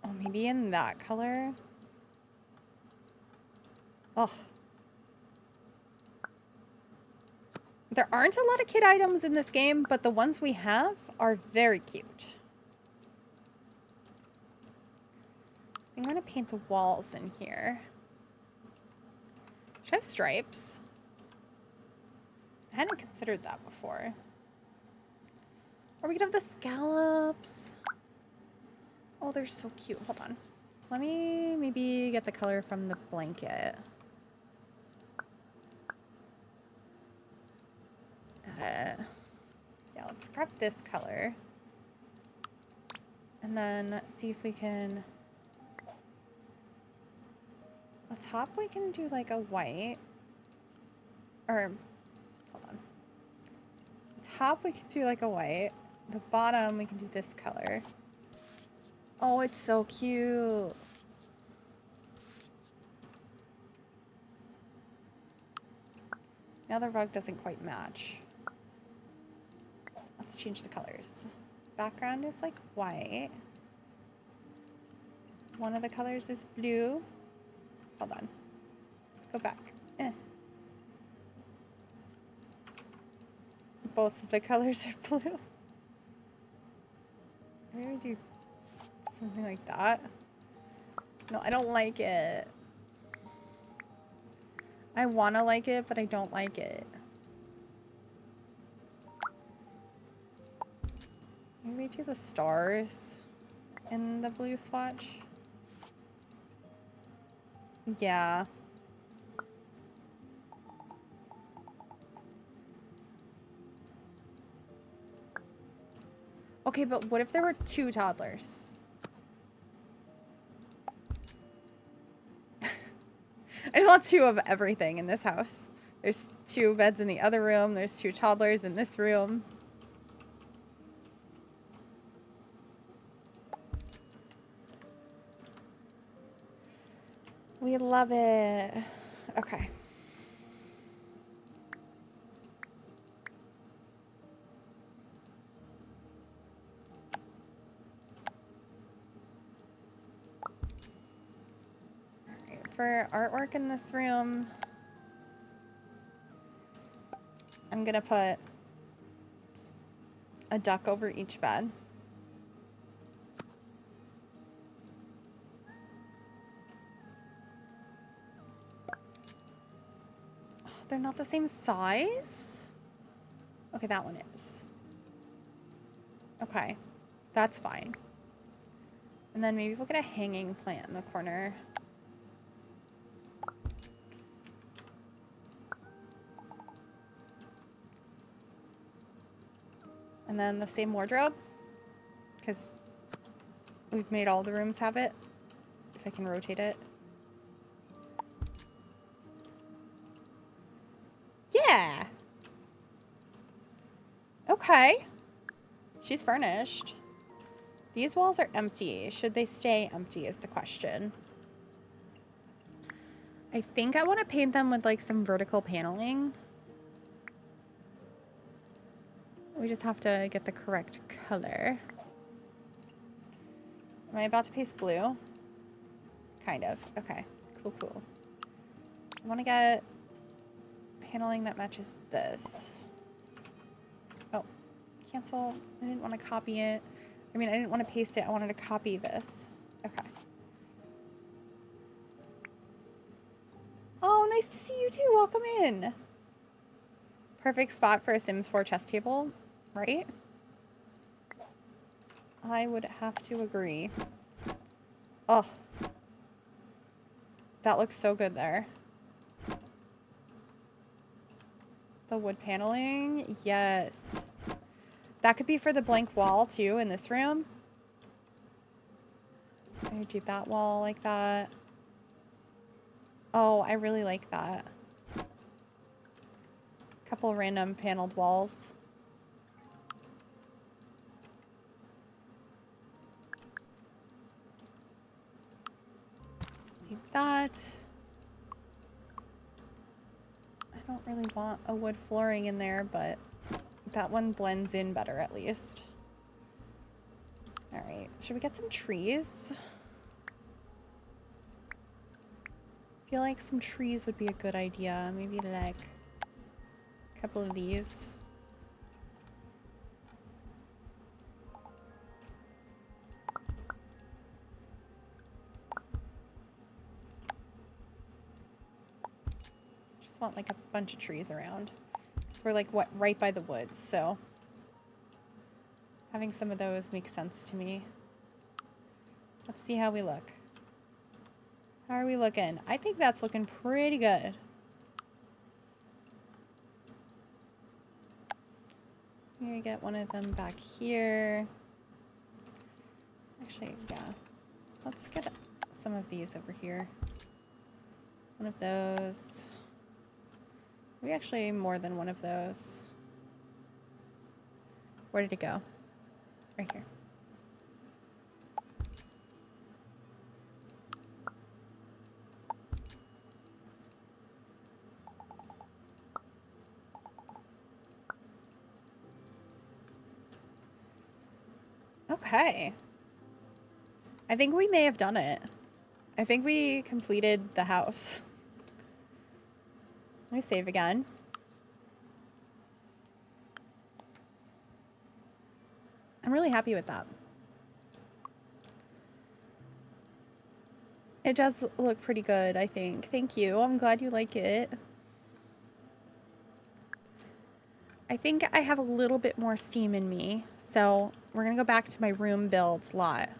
Oh, maybe in that color. Oh. There aren't a lot of kid items in this game, but the ones we have are very cute. I'm going to paint the walls in here. Should I have stripes? I hadn't considered that before. Or we could have the scallops. Oh, they're so cute. Hold on. Let me maybe get the color from the blanket. Yeah, let's grab this color. And then see if we can... The top we can do like a white. Or, hold on. The top we can do like a white. The bottom we can do this color. Oh, it's so cute. Now the rug doesn't quite match. Let's change the colors. Background is like white. One of the colors is blue. Hold on. Go back. Both of the colors are blue. Maybe do something like that. No, I don't like it. I want to like it, but I don't like it. Maybe do the stars in the blue swatch. Yeah. Okay, but what if there were 2 toddlers? I just want 2 of everything in this house. There's 2 beds in the other room. There's 2 toddlers in this room. We love it. Okay. For artwork in this room, I'm gonna put a duck over each bed. Oh, they're not the same size? Okay, that one is. Okay, that's fine. And then maybe we'll get a hanging plant in the corner. And then the same wardrobe, because we've made all the rooms have it. If I can rotate it. Yeah! Okay. She's furnished. These walls are empty. Should they stay empty is the question. I think I want to paint them with like some vertical paneling. We just have to get the correct color. Am I about to paste blue? Kind of. Okay. Cool, cool. I want to get paneling that matches this. Oh, cancel. I didn't want to copy it. I mean, I didn't want to paste it. I wanted to copy this. Okay. Oh, nice to see you too. Welcome in. Perfect spot for a Sims 4 chess table, right? I would have to agree. Oh, that looks so good there. The wood paneling, yes. That could be for the blank wall too in this room. I do that wall like that. Oh, I really like that. Couple random paneled walls. Like that. I don't really want a wood flooring in there, but that one blends in better at least. All right, should we get some trees? I feel like some trees would be a good idea. Maybe like a couple of these. Just want like a bunch of trees around. We're like what right by the woods, so having some of those makes sense to me. Let's see how we look. How are we looking? I think that's looking pretty good. I'm gonna get one of them back here. Actually, yeah. Let's get some of these over here. One of those. Maybe actually more than one of those. Where did it go? Right here. Okay. I think we may have done it. I think we completed the house. Let me save again. I'm really happy with that. It does look pretty good, I think. Thank you. I'm glad you like it. I think I have a little bit more steam in me. So we're going to go back to my room build lot.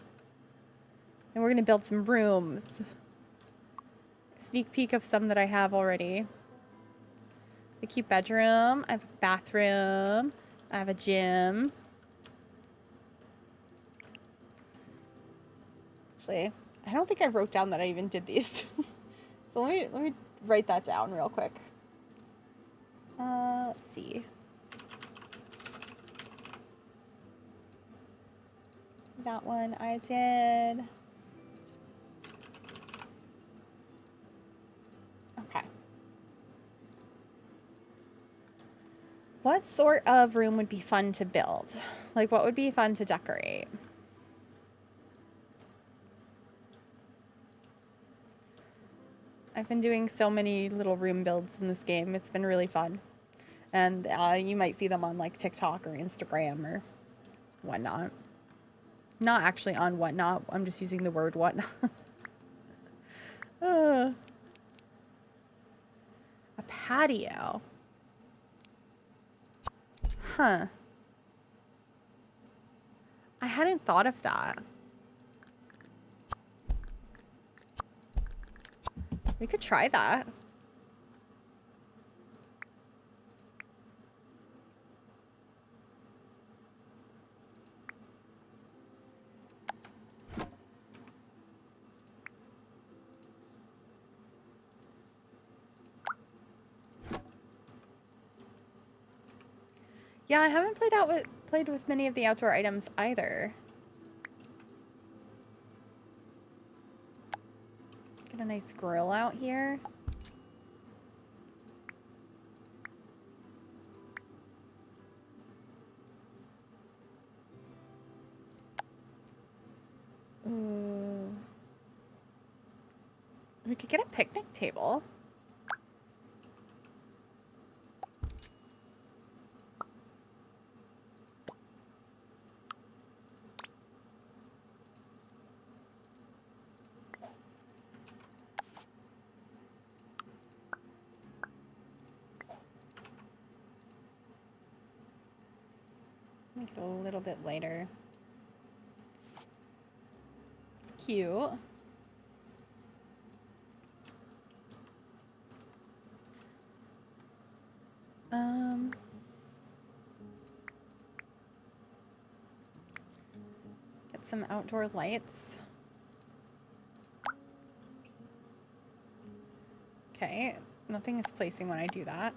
And we're going to build some rooms. Sneak peek of some that I have already. A cute bedroom. I have a bathroom. I have a gym. Actually, I don't think I wrote down that I even did these. So let me write that down real quick. Let's see. That one I did. Okay. What sort of room would be fun to build? Like, what would be fun to decorate? I've been doing so many little room builds in this game. It's been really fun. And you might see them on like TikTok or Instagram or whatnot. Not actually on whatnot. I'm just using the word whatnot. A patio. Huh. I hadn't thought of that. We could try that. Yeah, I haven't played with many of the outdoor items either. Get a nice grill out here. Ooh. We could get a picnic table. Make it a little bit lighter. It's cute. Get some outdoor lights. Okay, nothing is placing when I do that.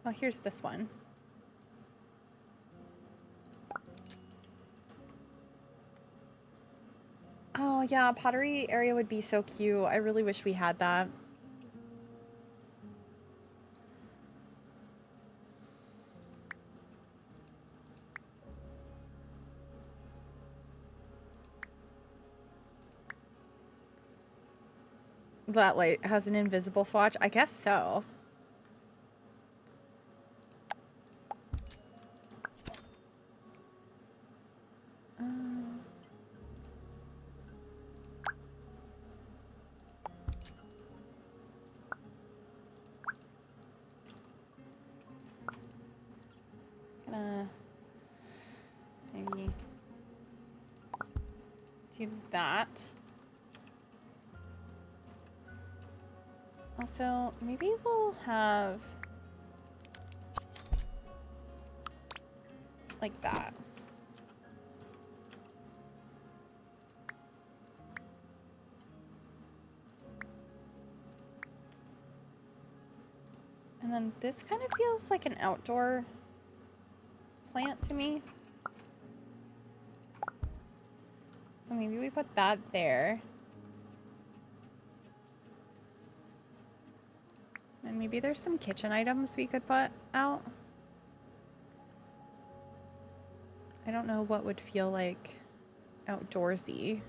Well, here's this one. Oh yeah, pottery area would be so cute. I really wish we had that. That light has an invisible swatch? I guess so. Gonna maybe do that. Also, maybe we'll have like that. And then this kind of feels like an outdoor plant to me. So maybe we put that there. And maybe there's some kitchen items we could put out. I don't know what would feel like outdoorsy.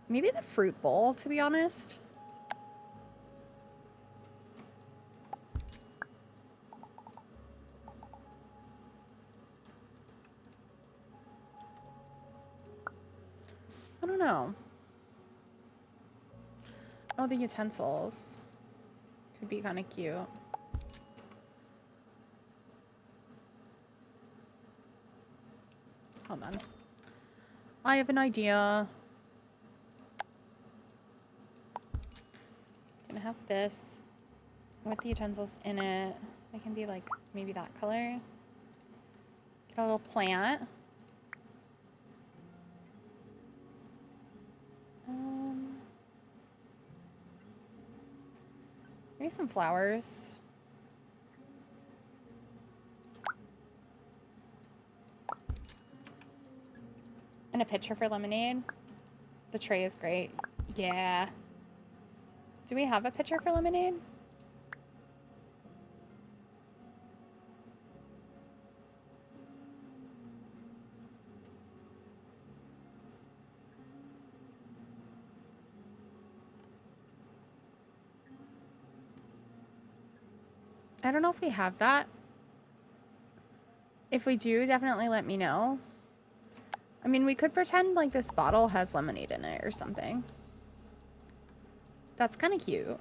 Maybe the fruit bowl, to be honest. I don't know. Oh, the utensils could be kind of cute. Hold on. I have an idea. Gonna have this with the utensils in it. It can be like maybe that color. Get a little plant. Maybe some flowers. And a pitcher for lemonade. The tray is great. Yeah. Do we have a pitcher for lemonade? I don't know if we have that. If we do, definitely let me know. I mean, we could pretend like this bottle has lemonade in it or something. That's kind of cute.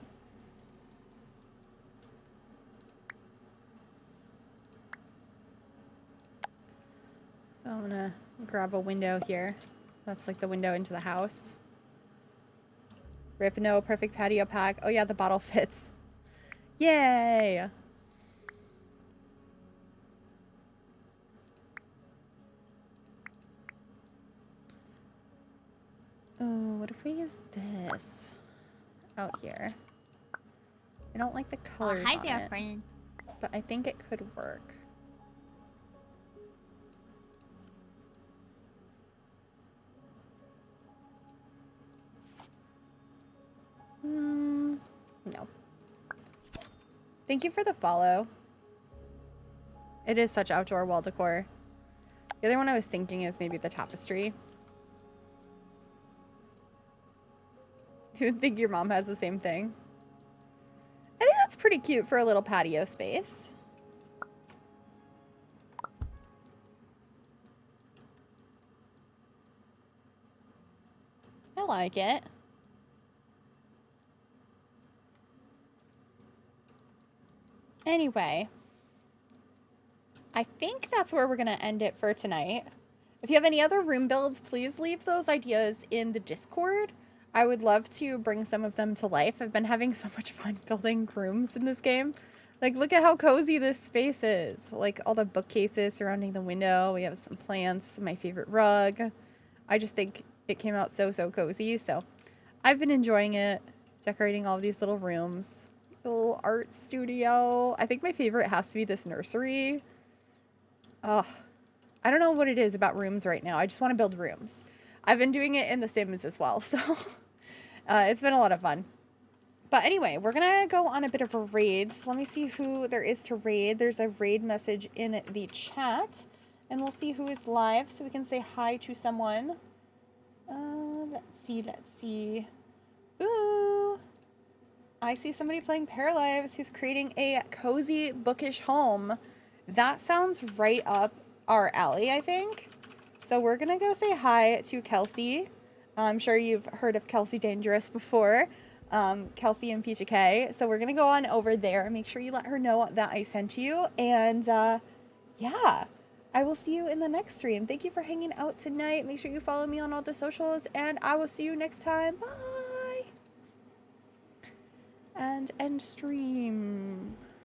So I'm gonna grab a window here. That's like the window into the house. Rip no perfect patio pack. Oh yeah, the bottle fits. Yay! Oh, what if we use this out here? I don't like the colors Hi on there, it. friend. but I think it could work. No. Thank you for the follow. It is such outdoor wall decor. The other one I was thinking is maybe the tapestry. You would think your mom has the same thing. I think that's pretty cute for a little patio space. I like it. Anyway, I think that's where we're going to end it for tonight. If you have any other room builds, please leave those ideas in the Discord. I would love to bring some of them to life. I've been having so much fun building rooms in this game. Like, look at how cozy this space is. Like, all the bookcases surrounding the window. We have some plants, my favorite rug. I just think it came out so, so cozy. So I've been enjoying it, decorating all of these little rooms. Little art studio. I think my favorite has to be this nursery. Oh, I don't know what it is about rooms right now. I just want to build rooms. I've been doing it in The Sims as well, so it's been a lot of fun. But anyway, we're going to go on a bit of a raid. So let me see who there is to raid. There's a raid message in the chat, and we'll see who is live so we can say hi to someone. Let's see. Ooh. I see somebody playing Paralives who's creating a cozy, bookish home. That sounds right up our alley, I think. So we're going to go say hi to Kelsey. I'm sure you've heard of Kelsey Dangerous before. Kelsey and Peacha K. So we're going to go on over there. Make sure you let her know that I sent you. And yeah, I will see you in the next stream. Thank you for hanging out tonight. Make sure you follow me on all the socials. And I will see you next time. Bye. And end stream.